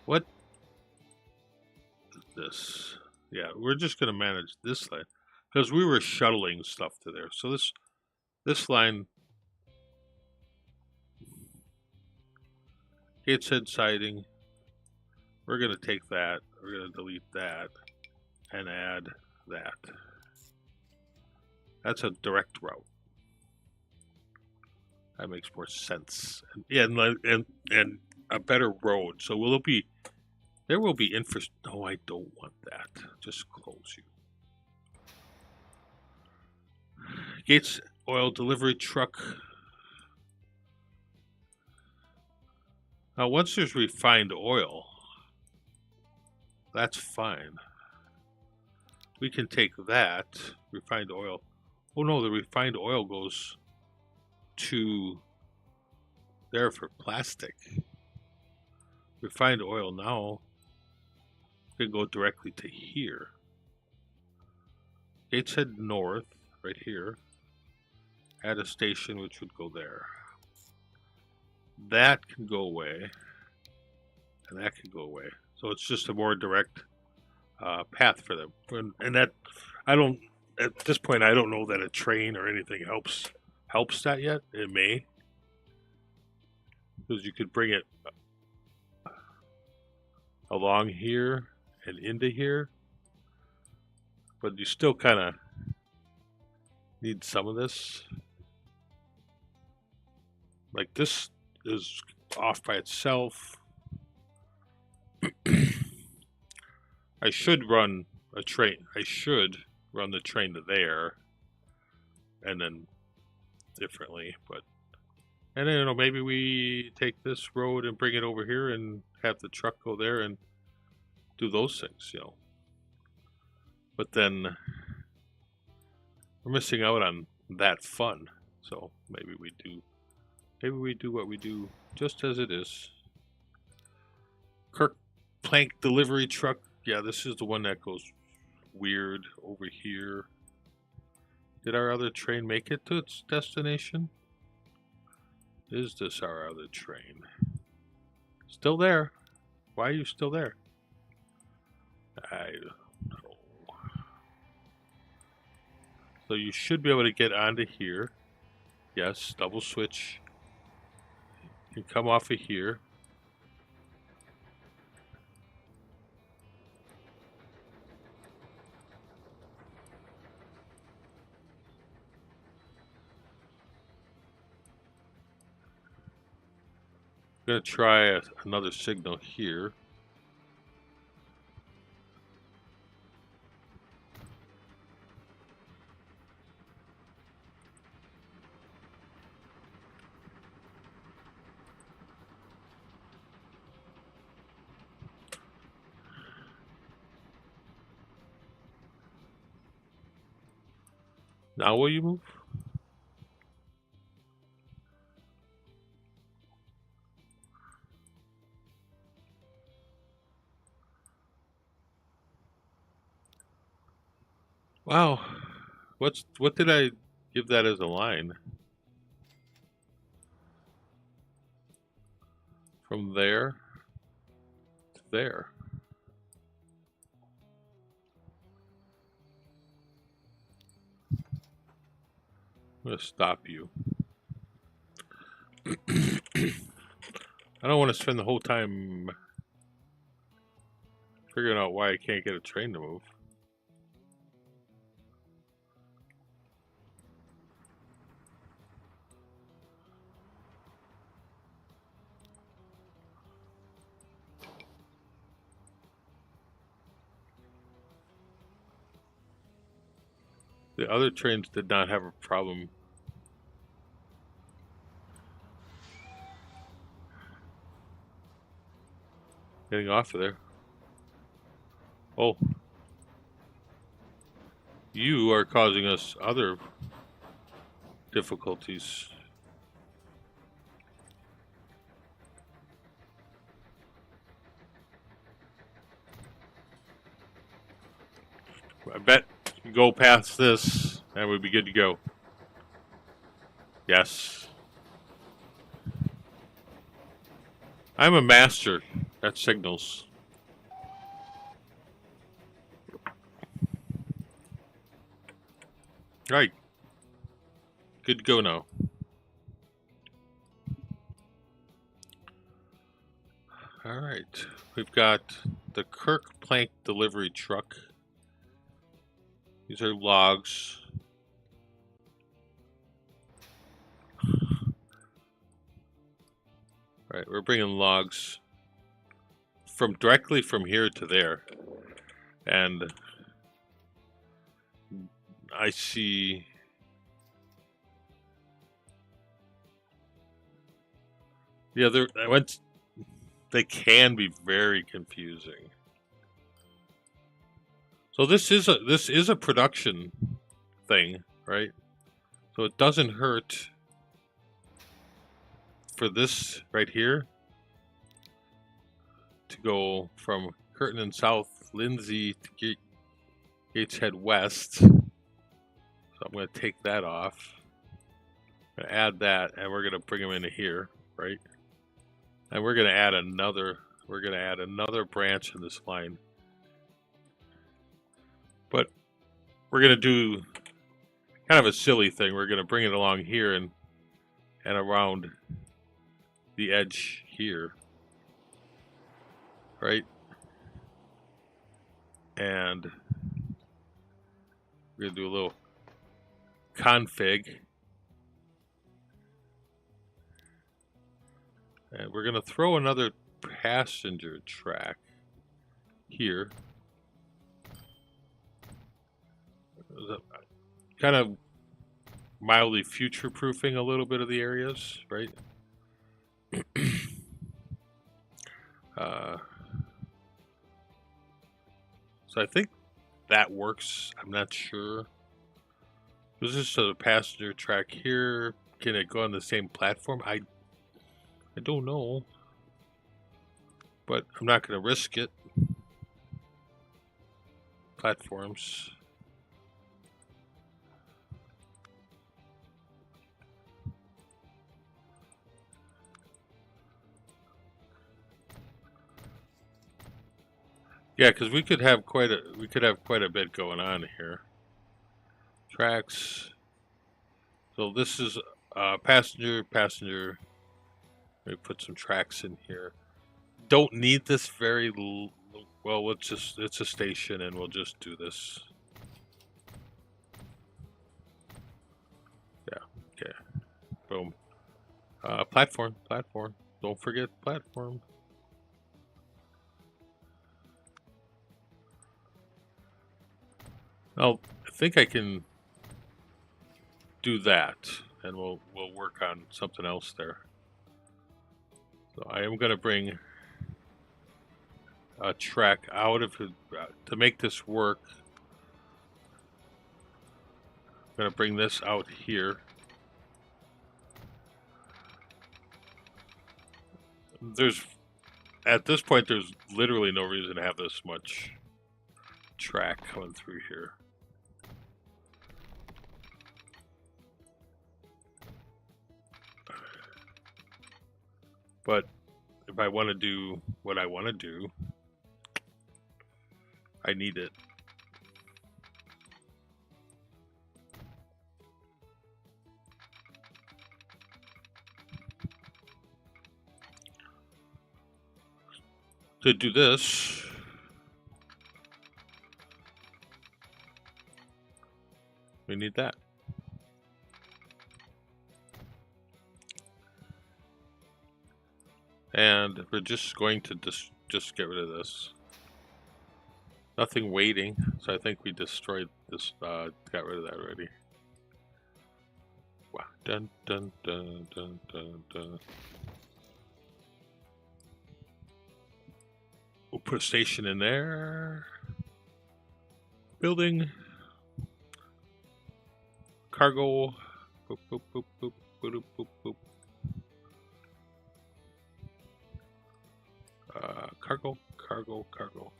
What is this? Yeah, we're just going to manage this line because we were shuttling stuff to there. So this line, Gateshead siding, we're going to take that, we're going to delete that, and add that. That's a direct route. That makes more sense. And a better road. So there will be infrastructure. No, I don't want that. Just close you. Gates oil delivery truck. Now, once there's refined oil, that's fine. We can take that refined oil. Oh no, the refined oil goes to there for plastic. Refined oil now can go directly to here. Gateshead north, right here. Add a station which would go there. That can go away, and that can go away. So it's just a more direct path for them. And that I don't at this point I don't know that a train or anything helps that yet. It may, because you could bring it along here and into here, but you still kind of need some of this. Like this is off by itself. I should run a train. I should run the train to there, and then differently. But and then, you know, maybe we take this road and bring it over here and have the truck go there and do those things, you know. But then we're missing out on that fun. So maybe we do what we do just as it is. Kirk plank delivery truck. Yeah, this is the one that goes weird over here. Did our other train make it to its destination? Is this our other train? Still there? Why are you still there? I don't know. So you should be able to get onto here. Yes, double switch. You can come off of here. I'm going to try another signal here. Now will you move? Wow. What did I give that as a line? From there to there. I'm gonna stop you. I don't want to spend the whole time figuring out why I can't get a train to move. The other trains did not have a problem. Getting off of there. Oh. You are causing us other difficulties. I bet you go past this and we'd be good to go. Yes. I'm a master at signals. Right. Good to go now. All right. We've got the Kirk plank delivery truck. These are logs. All right, we're bringing logs from directly from here to there. And I see the other. They can be very confusing. So this is a production thing, right? So it doesn't hurt for this right here to go from Kirton-in South, Lindsey to Gateshead West. So I'm going to take that off. I'm going to add that, and we're going to bring them into here, right? And we're going to add another. We're going to add another branch in this line. But we're going to do kind of a silly thing. We're going to bring it along here and around the edge here, right? And we're going to do a little config. And we're going to throw another passenger track here. Kind of mildly future-proofing a little bit of the areas, right? So I think that works. I'm not sure. This is a passenger track here. Can it go on the same platform? I don't know, but I'm not going to risk it. Platforms. Yeah, because we could have quite a bit going on here. Tracks. So this is passenger. Let me put some tracks in here. Don't need this very well. It's a station, and we'll just do this. Yeah. Okay. Boom. Platform. Don't forget platform. Now, I think I can do that, and we'll work on something else there. So I am going to bring a track out of it to make this work. gonna bring this out here. At this point, there's literally no reason to have this much track coming through here. But if I want to do what I want to do, I need it. To do this, we need that. And we're just going to just get rid of this. Nothing waiting, so I think we destroyed this, got rid of that already. Wow. Dun, dun, dun, dun, dun, dun. We'll put a station in there. Building. Cargo. Boop, boop, boop, boop, boop, boop, boop. Cargo, cargo, cargo.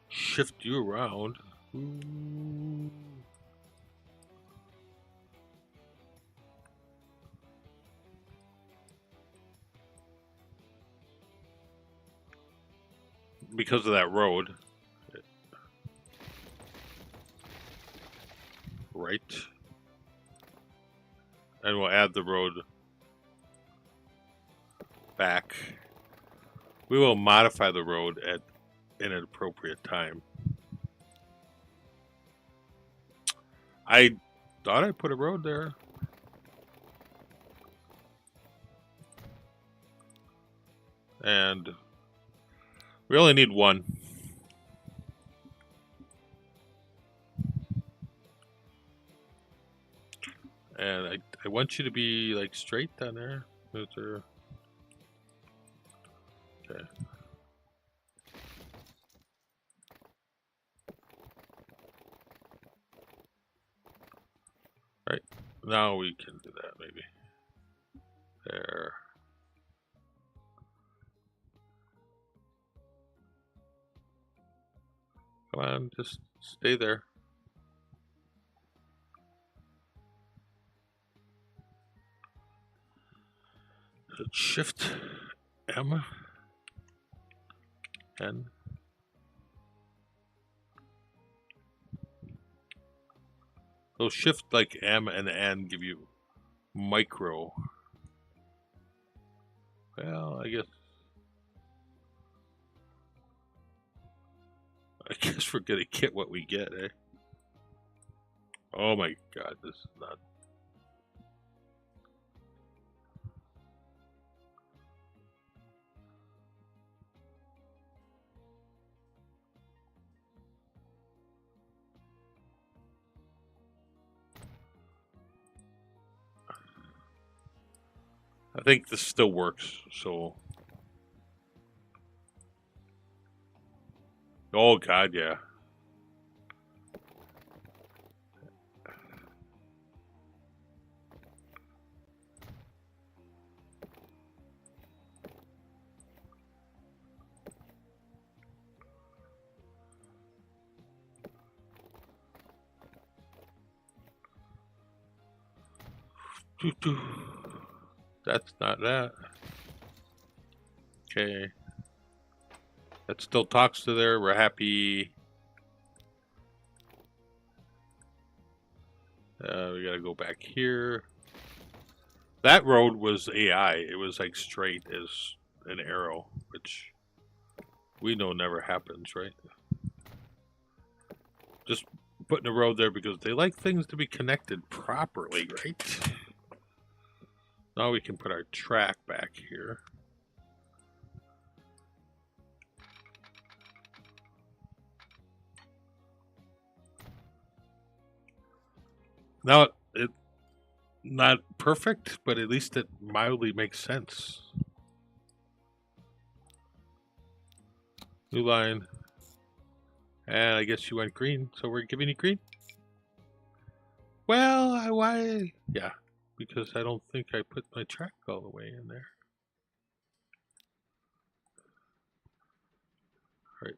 Shift you around. Ooh. Because of that road. Right. And we'll add the road back. We will modify the road at an appropriate time. I thought I put a road there. And we only need one. And I want you to be like straight down there. Okay. Right. Now we can do that maybe. There. Come on, just stay there. Shift M N. So shift like M and N give you micro. Well, I guess we're gonna get what we get, eh? Oh my god, this is not. I think this still works, so. Oh god, yeah. That's not that. Okay. That still talks to there. We're happy. We gotta go back here. That road was AI. It was like straight as an arrow, which we know never happens, right? Just putting a road there because they like things to be connected properly, right? Now we can put our track back here. Now, it's not perfect, but at least it mildly makes sense. New line. And I guess you went green, so we're giving you green. Well, why? Yeah, because I don't think I put my track all the way in there. All right.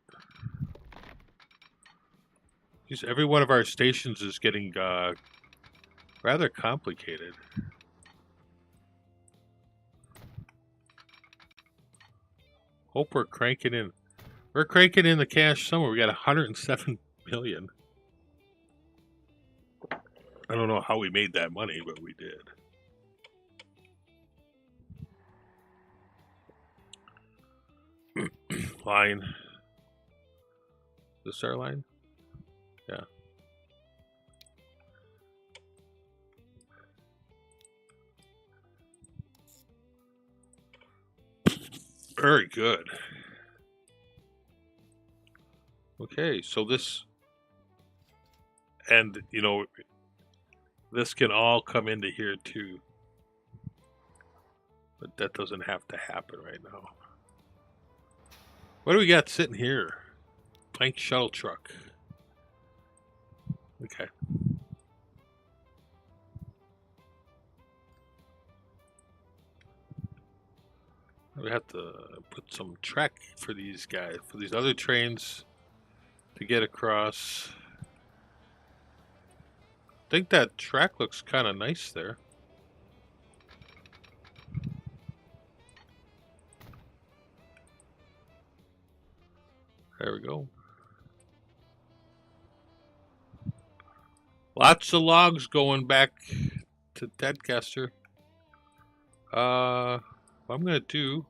Just every one of our stations is getting rather complicated. Hope we're cranking in. We're cranking in the cash somewhere. We got 107 million. I don't know how we made that money, but we did. Line. This our line? Yeah. Very good. Okay, so this, and you know, this can all come into here too. But that doesn't have to happen right now. What do we got sitting here? Plank shuttle truck. Okay. We have to put some track for these guys, for these other trains to get across. I think that track looks kind of nice there. There we go. Lots of logs going back to Tedcaster. What I'm gonna do.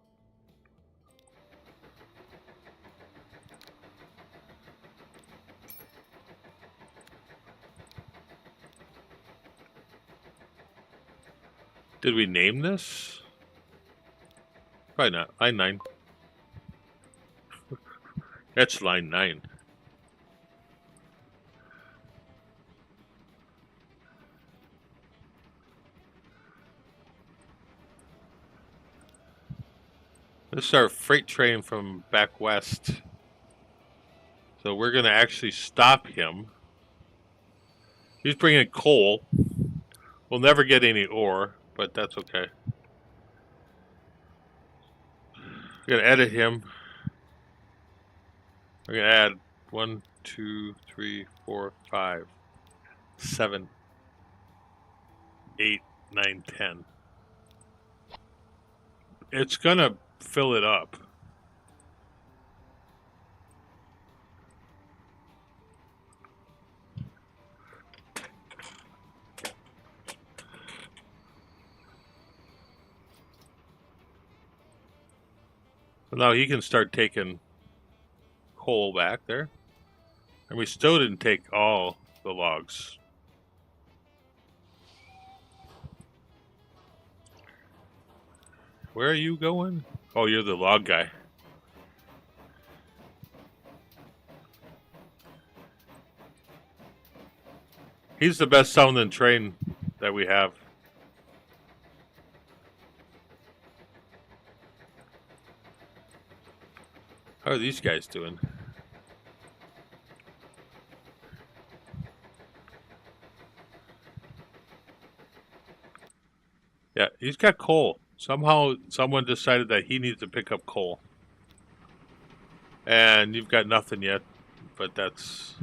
Did we name this? Probably not. Line 9. That's line 9. This is our freight train from back west. So we're going to actually stop him. He's bringing coal. We'll never get any ore, but that's okay. We're going to edit him. We're going to add 1, 2, 3, 4, 5, 7, 8, 9, 10. It's going to fill it up. So now he can start taking coal back there. And we still didn't take all the logs. Where are you going? Oh, you're the log guy. He's the best sounding train that we have. How are these guys doing? Yeah, he's got coal. Somehow someone decided that he needs to pick up coal. And you've got nothing yet, but that's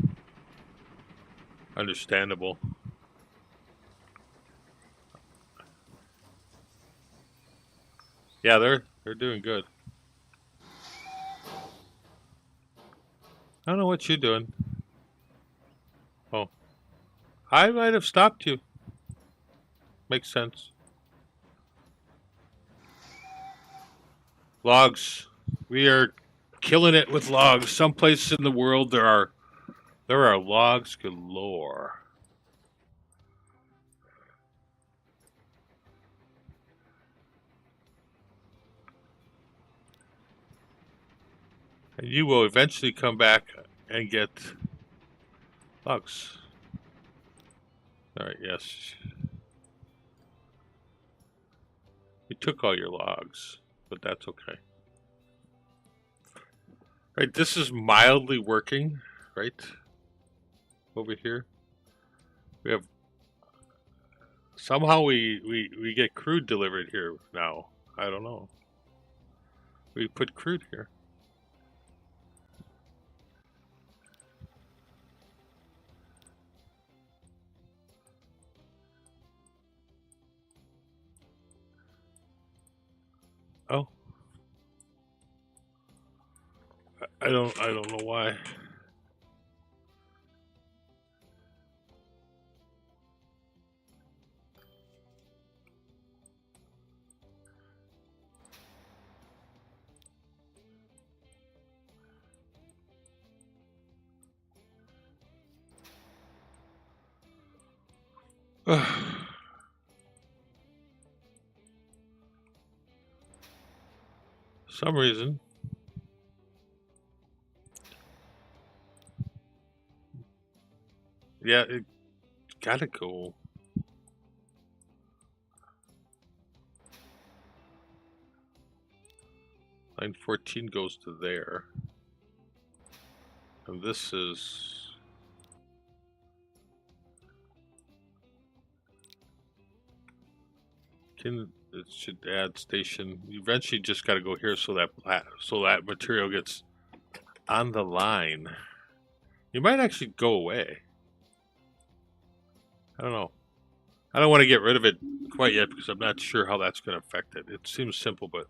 understandable. Yeah, they're doing good. I don't know what you're doing. Oh. I might have stopped you. Makes sense. Logs. We are killing it with logs. Someplace in the world there are logs galore. And you will eventually come back and get logs. Alright, yes. We took all your logs, but that's okay. Right, this is mildly working. right? Over here. We have somehow we get crude delivered here now. I don't know. We put crude here. Oh. I don't know why. Some reason. Yeah, it gotta go. Line 14 goes to there. And this is... It should add station. You eventually just got to go here so that material gets on the line. You might actually go away. I don't know. I don't want to get rid of it quite yet because I'm not sure how that's going to affect it. It seems simple, but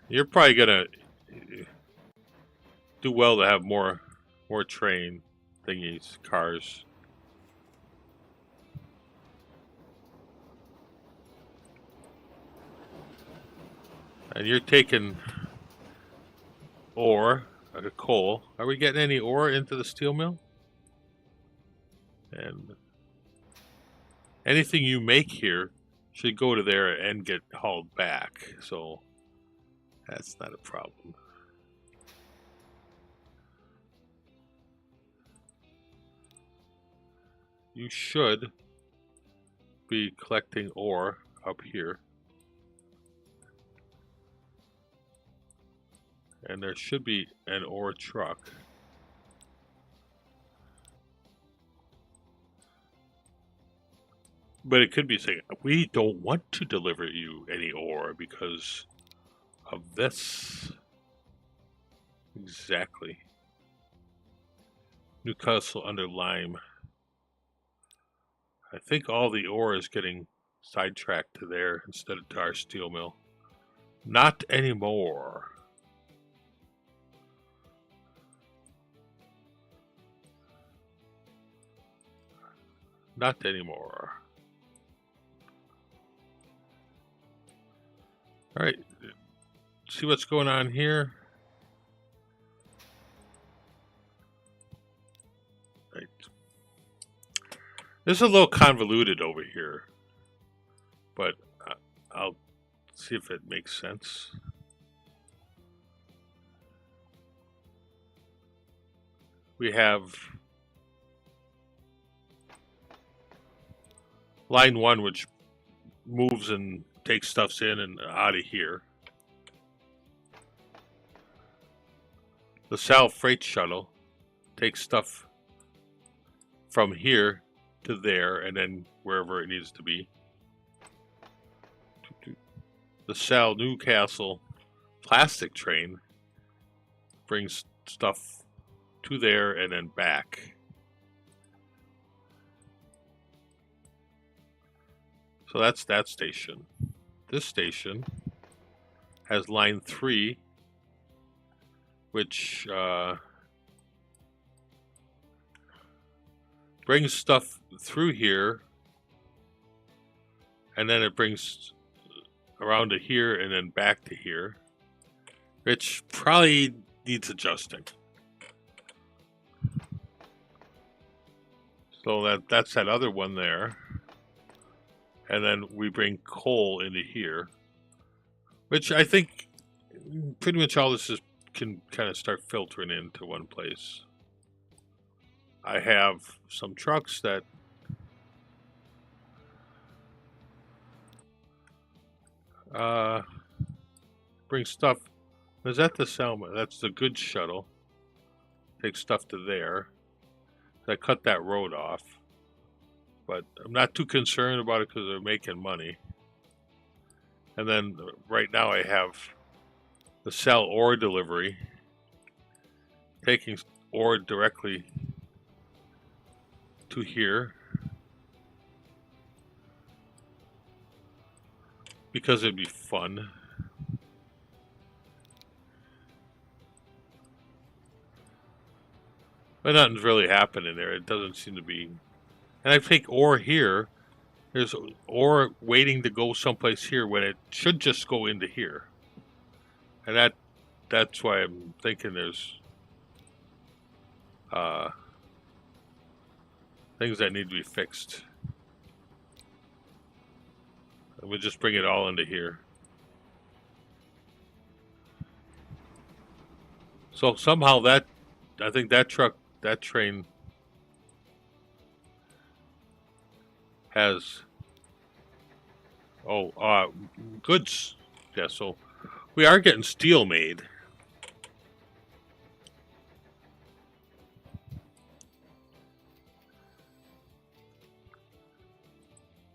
you're probably going to do well to have more train thingies, cars. And you're taking ore, coal. Are we getting any ore into the steel mill? And anything you make here should go to there and get hauled back. So that's not a problem. You should be collecting ore up here. And there should be an ore truck. But it could be saying, we don't want to deliver you any ore because of this. Exactly. Newcastle under Lime. I think all the ore is getting sidetracked to there instead of to our steel mill. Not anymore. Not anymore. All right, see what's going on here. Right. This is a little convoluted over here, but I'll see if it makes sense. We have line 1, which moves and takes stuffs in and out of here. The Sal freight shuttle takes stuff from here to there and then wherever it needs to be. The Sal Newcastle plastic train brings stuff to there and then back. So that's that station. This station has line 3, which brings stuff through here, and then it brings around to here and then back to here, which probably needs adjusting. So that's that other one there. And then we bring coal into here, which I think pretty much all this can kind of start filtering into one place. I have some trucks that bring stuff Is that the Selma? That's the goods shuttle. Take stuff to there. I cut that road off. But I'm not too concerned about it because they're making money. And then right now I have the sell ore delivery. Taking ore directly to here. Because it'd be fun. But nothing's really happening there. It doesn't seem to be. And I take ore here. There's ore waiting to go someplace here when it should just go into here. And that's why I'm thinking there's things that need to be fixed. And we'll just bring it all into here. So somehow I think that train has goods. Yeah, so we are getting steel made.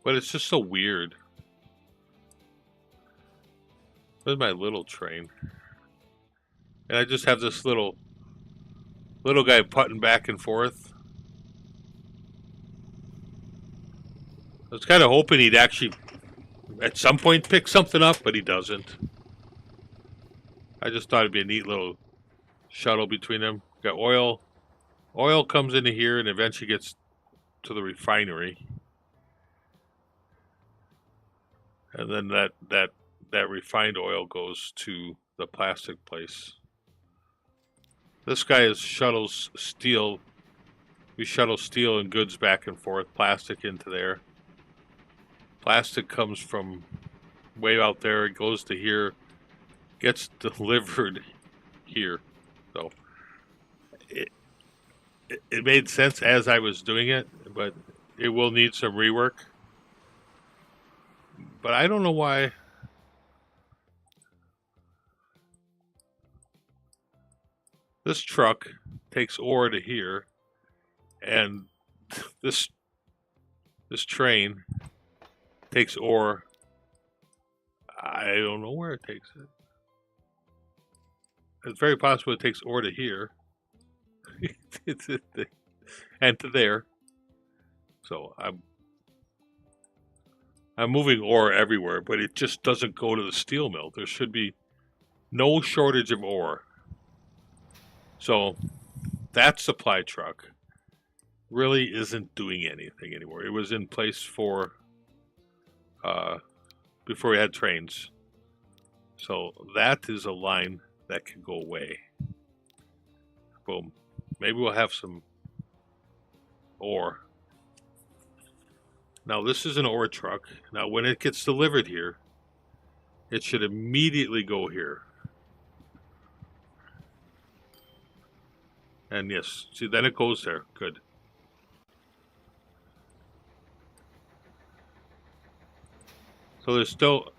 But it's just so weird. Where's my little train? And I just have this little guy putting back and forth. I was kind of hoping he'd actually at some point pick something up, but he doesn't. I just thought it'd be a neat little shuttle between them. Got oil. Oil comes into here and eventually gets to the refinery. And then that refined oil goes to the plastic place. This guy shuttles steel. We shuttle steel and goods back and forth, plastic into there. Plastic comes from way out there, it goes to here, gets delivered here. So it made sense as I was doing it, but it will need some rework. But I don't know why. This truck takes ore to here, and this train takes ore. I don't know where it takes it. It's very possible it takes ore to here, and to there. So I'm moving ore everywhere, but it just doesn't go to the steel mill. There should be no shortage of ore. So that supply truck really isn't doing anything anymore. It was in place for before we had trains. So that is a line that can go away. Boom. Maybe we'll have some ore. Now this is an ore truck. Now when it gets delivered here, it should immediately go here. And yes, see, then it goes there. Good. So there's still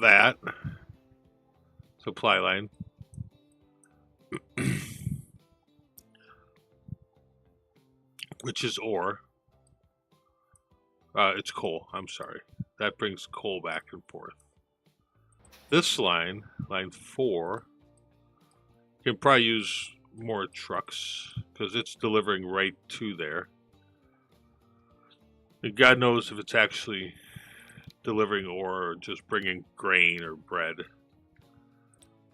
that supply line. Which is ore. It's coal, I'm sorry. That brings coal back and forth. This line 4, can probably use more trucks because it's delivering right to there. And God knows if it's actually delivering ore or just bringing grain or bread.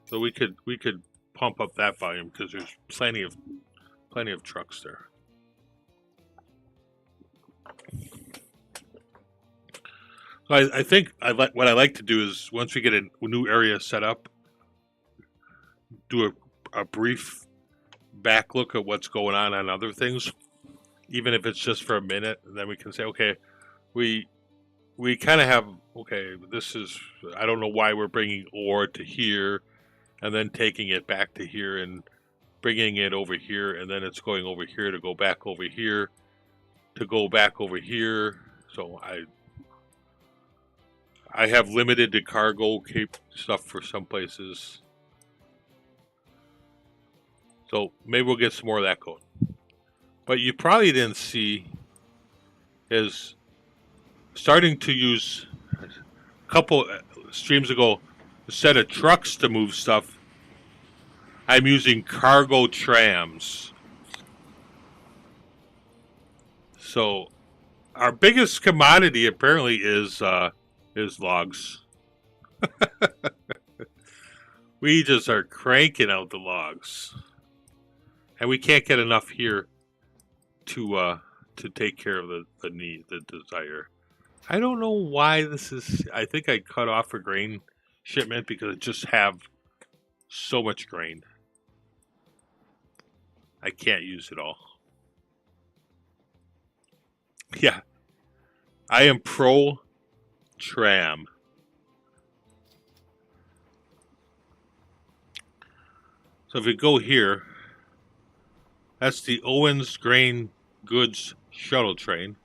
So we could pump up that volume because there's plenty of trucks there. So I think what I like to do is once we get a new area set up, do a brief back look at what's going on other things, even if it's just for a minute, and then we can say, okay, we kind of have, okay, this is, I don't know why we're bringing ore to here and then taking it back to here and bringing it over here, and then it's going over here to go back over here to go back over here. So I have limited to cargo stuff for some places. So maybe we'll get some more of that going. But you probably didn't see is starting to use a couple streams ago, instead of trucks to move stuff, I'm using cargo trams. So our biggest commodity apparently is logs. We just are cranking out the logs, and we can't get enough here to take care of the desire. I don't know why this is. I think I cut off a grain shipment because I just have so much grain. I can't use it all. Yeah, I am pro tram. So if we go here, that's the Owens Grain Goods shuttle train.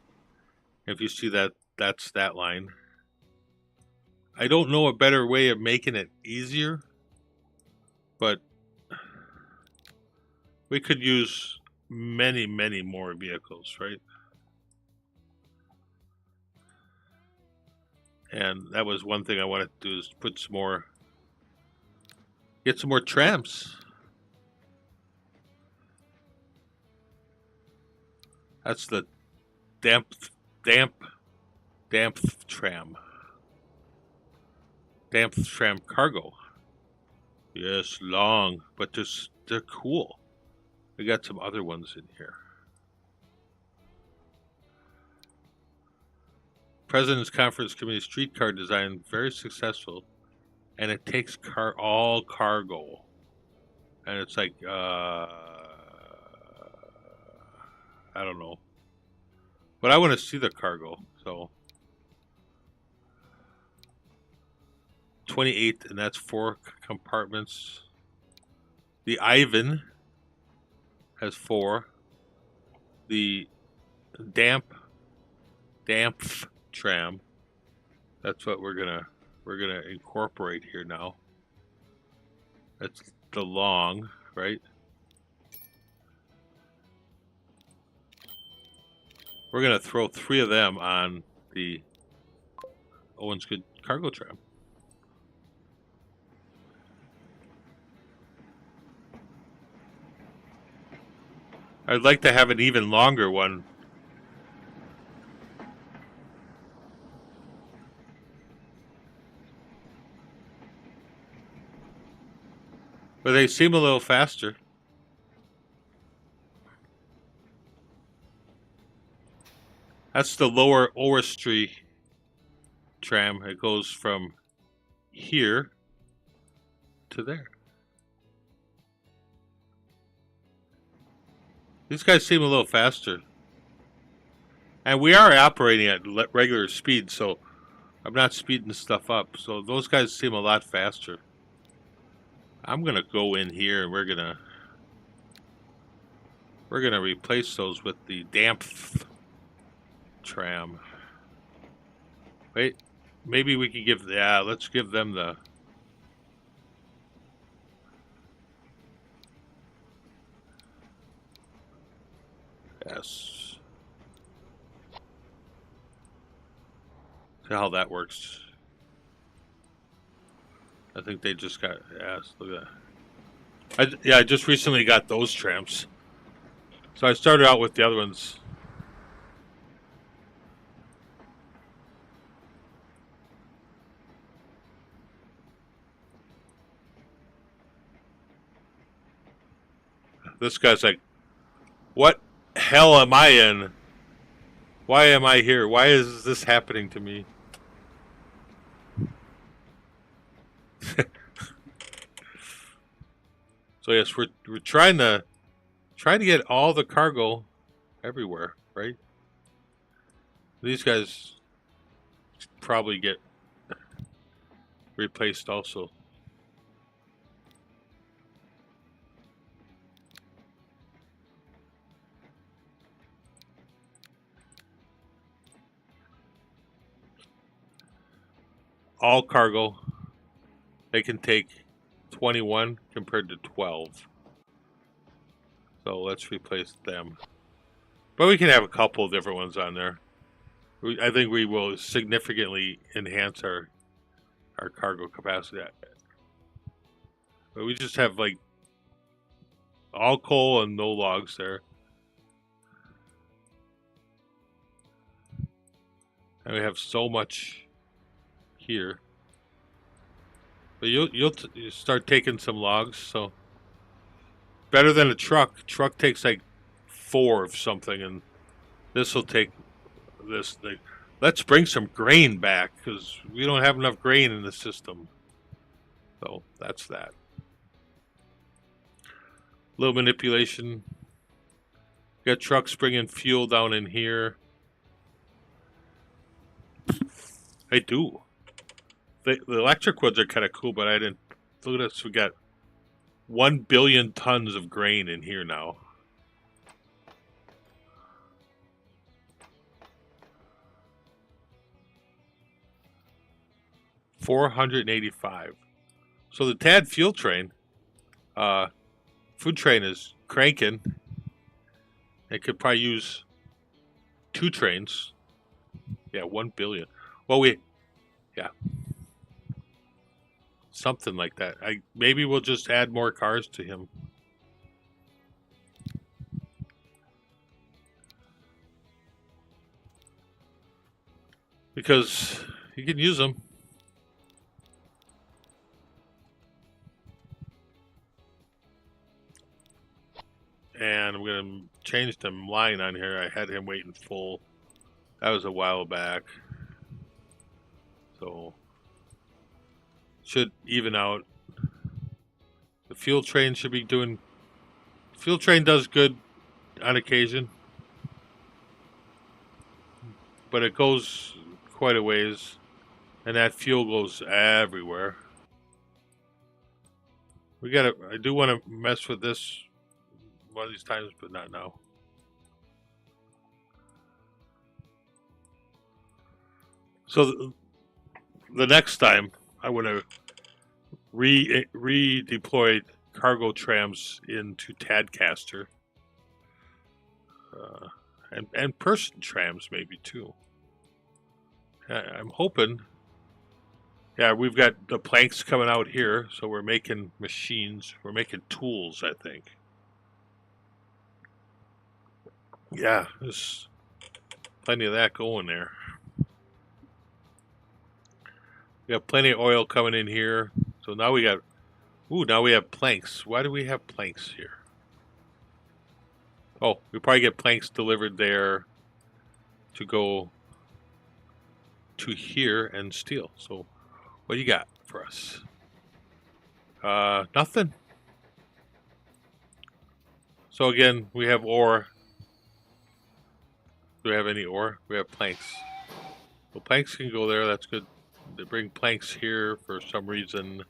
If you see that, that's that line. I don't know a better way of making it easier, but we could use many, many more vehicles, right? And that was one thing I wanted to do, is put some more, get some more trams. That's the damp tram. Damp tram cargo. Yes, long, but they're cool. We got some other ones in here. President's Conference Committee streetcar design, very successful, and it takes all cargo, and it's like I don't know, but I want to see the cargo. So 28, and that's 4 compartments. The Ivan has 4. The damp tram, that's what we're gonna incorporate here now. That's the long, right? We're gonna throw 3 of them on the Owens Good cargo tram. I'd like to have an even longer one. But they seem a little faster. That's the lower Oristry tram. It goes from here to there. These guys seem a little faster. And we are operating at regular speed, so I'm not speeding stuff up. So those guys seem a lot faster. I'm gonna go in here and we're gonna replace those with the damp tram. Wait, maybe we could give, yeah, let's give them the, yes. See how that works. I think they just got, yes, look at that. I just recently got those trams. So I started out with the other ones. This guy's like, what hell am I in? Why am I here? Why is this happening to me? So yes, we're trying to get all the cargo everywhere, right? These guys probably get replaced also. All cargo, they can take 21 compared to 12. So let's replace them. But we can have a couple of different ones on there. I think we will significantly enhance our cargo capacity. But we just have like all coal and no logs there. And we have so much here. But you'll start taking some logs, so better than a truck. Truck takes like 4 of something, and this will take this thing. Let's bring some grain back because we don't have enough grain in the system. So that's that. Little manipulation. Got trucks bringing fuel down in here. I do. The electric ones are kind of cool, but I didn't. Look at this. We got 1 billion tons of grain in here now. $485. So the TAD fuel train, food train is cranking. It could probably use 2 trains. Yeah, 1 billion. Well, yeah. Something like that. Maybe we'll just add more cars to him. Because you can use them. And I'm going to change the line on here. I had him waiting full. That was a while back. So should even out. The fuel train should be doing. Fuel train does good on occasion, but it goes quite a ways, and that fuel goes everywhere. We gotta. I do want to mess with this one of these times, but not now. So the next time I want to redeploy cargo trams into Tadcaster, and person trams maybe too. I'm hoping. Yeah, we've got the planks coming out here, so we're making machines. We're making tools, I think. Yeah, there's plenty of that going there. We got plenty of oil coming in here. So now we got, now we have planks. Why do we have planks here? Oh, we probably get planks delivered there to go to here and steel. So what do you got for us? Nothing. So again, we have ore. Do we have any ore? We have planks. Well, planks can go there. That's good. They bring planks here for some reason.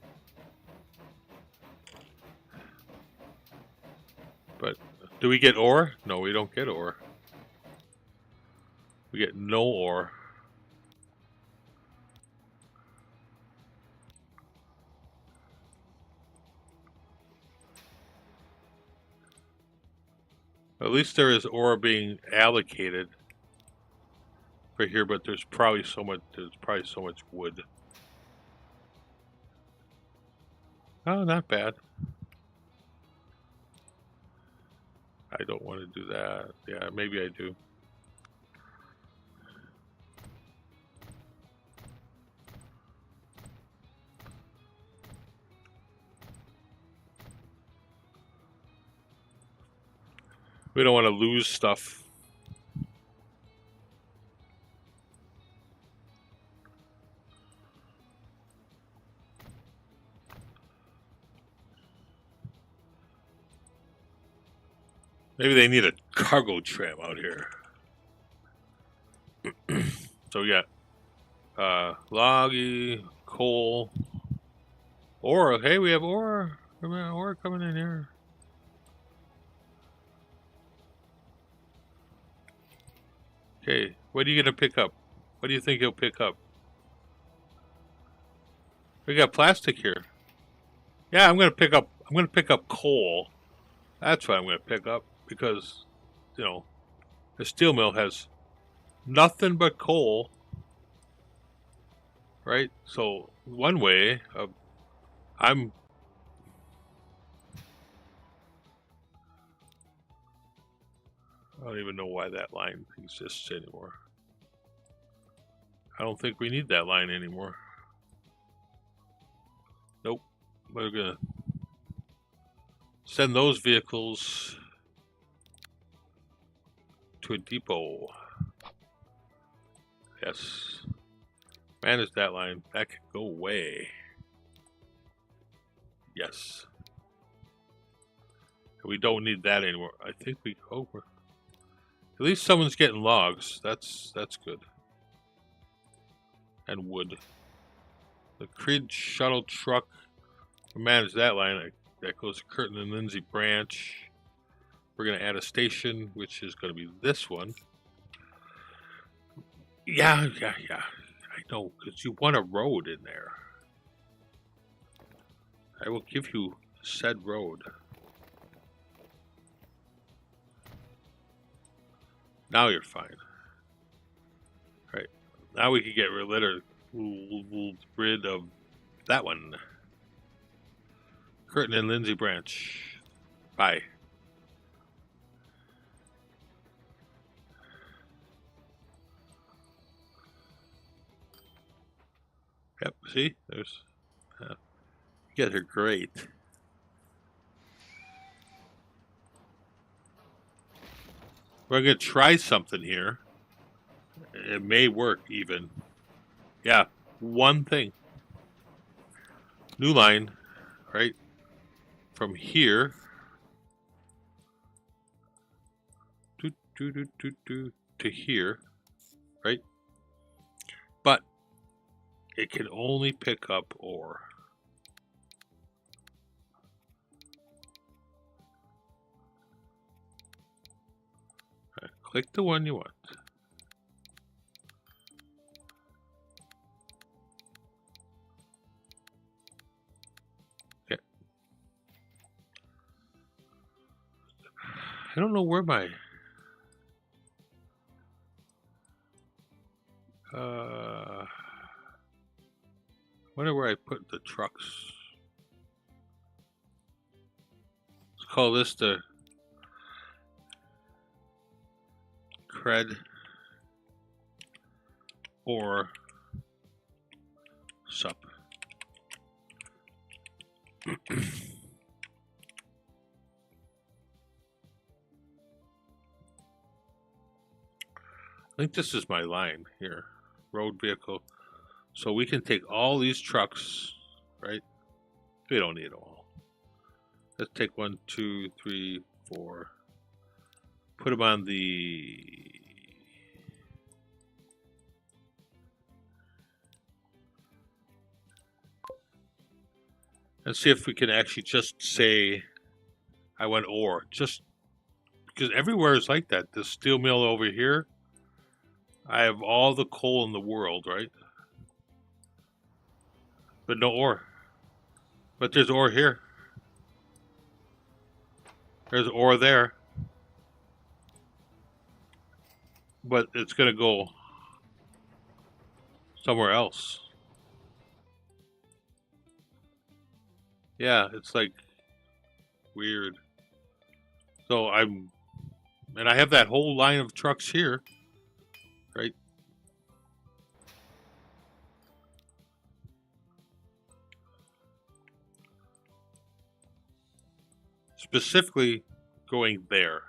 But do we get ore? No, we don't get ore. We get no ore. At least there is ore being allocated for here, but there's probably so much wood. Oh, not bad. I don't want to do that. Yeah, maybe I do. We don't want to lose stuff. Maybe they need a cargo tram out here. So we got loggy, coal, ore. Hey, we have ore. Ore coming in here. Okay, what are you gonna pick up? What do you think he'll pick up? We got plastic here. Yeah, I'm gonna pick up coal. That's what I'm going to pick up because, you know, the steel mill has nothing but coal, right? So one way I don't even know why that line exists anymore. I don't think we need that line anymore. Nope. We're gonna send those vehicles to a depot. Yes. Manage that line. That can go away. Yes. We don't need that anymore. I think we over. At least someone's getting logs. That's good. And wood. The Creed shuttle truck. We manage that line. That goes to Kirton and Lindsey branch. We're going to add a station, which is going to be this one. Yeah. I know, because you want a road in there. I will give you said road. Now you're fine. Right. Now we can get rid of that one. Kirton and Lindsey branch. Bye. Yep, see? There's... you guys are great. We're going to try something here. It may work even. Yeah, one thing. New line, right? From here to here, right? But it can only pick up ore. Right, click the one you want. Okay. I don't know where my wonder where I put the trucks. Let's call this the cred or sup. I think this is my line here. Road vehicle. So we can take all these trucks, right? We don't need them all. Let's take 1, 2, 3, 4. Put them on the... Let's see if we can actually just say I want ore. Just because everywhere is like that. The steel mill over here, I have all the coal in the world, right? But no ore. But there's ore here. There's ore there. But it's going to go somewhere else. Yeah, it's like weird. So and I have that whole line of trucks here, right? Specifically going there.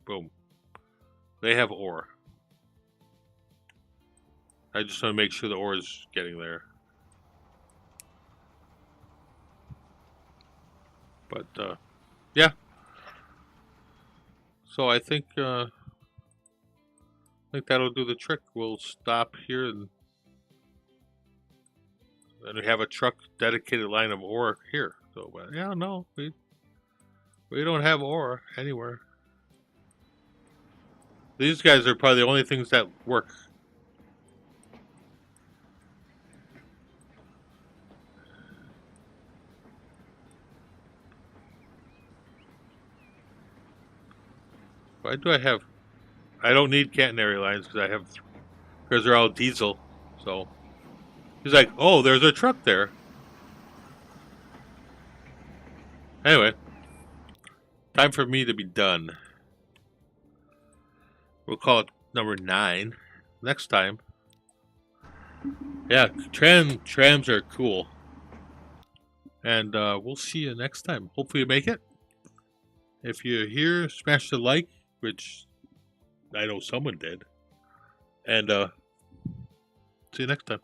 Boom. They have ore. I just want to make sure the ore is getting there. But yeah. So I think that'll do the trick. We'll stop here and we have a truck dedicated line of ore here. So but yeah, no, we don't have ore anywhere. These guys are probably the only things that work. Why do I have... I don't need catenary lines because they're all diesel. So he's like, oh, there's a truck there. Anyway, time for me to be done. We'll call it number 9 next time. Yeah, trams are cool. And we'll see you next time. Hopefully you make it. If you're here, smash the like, which I know someone did. And see you next time.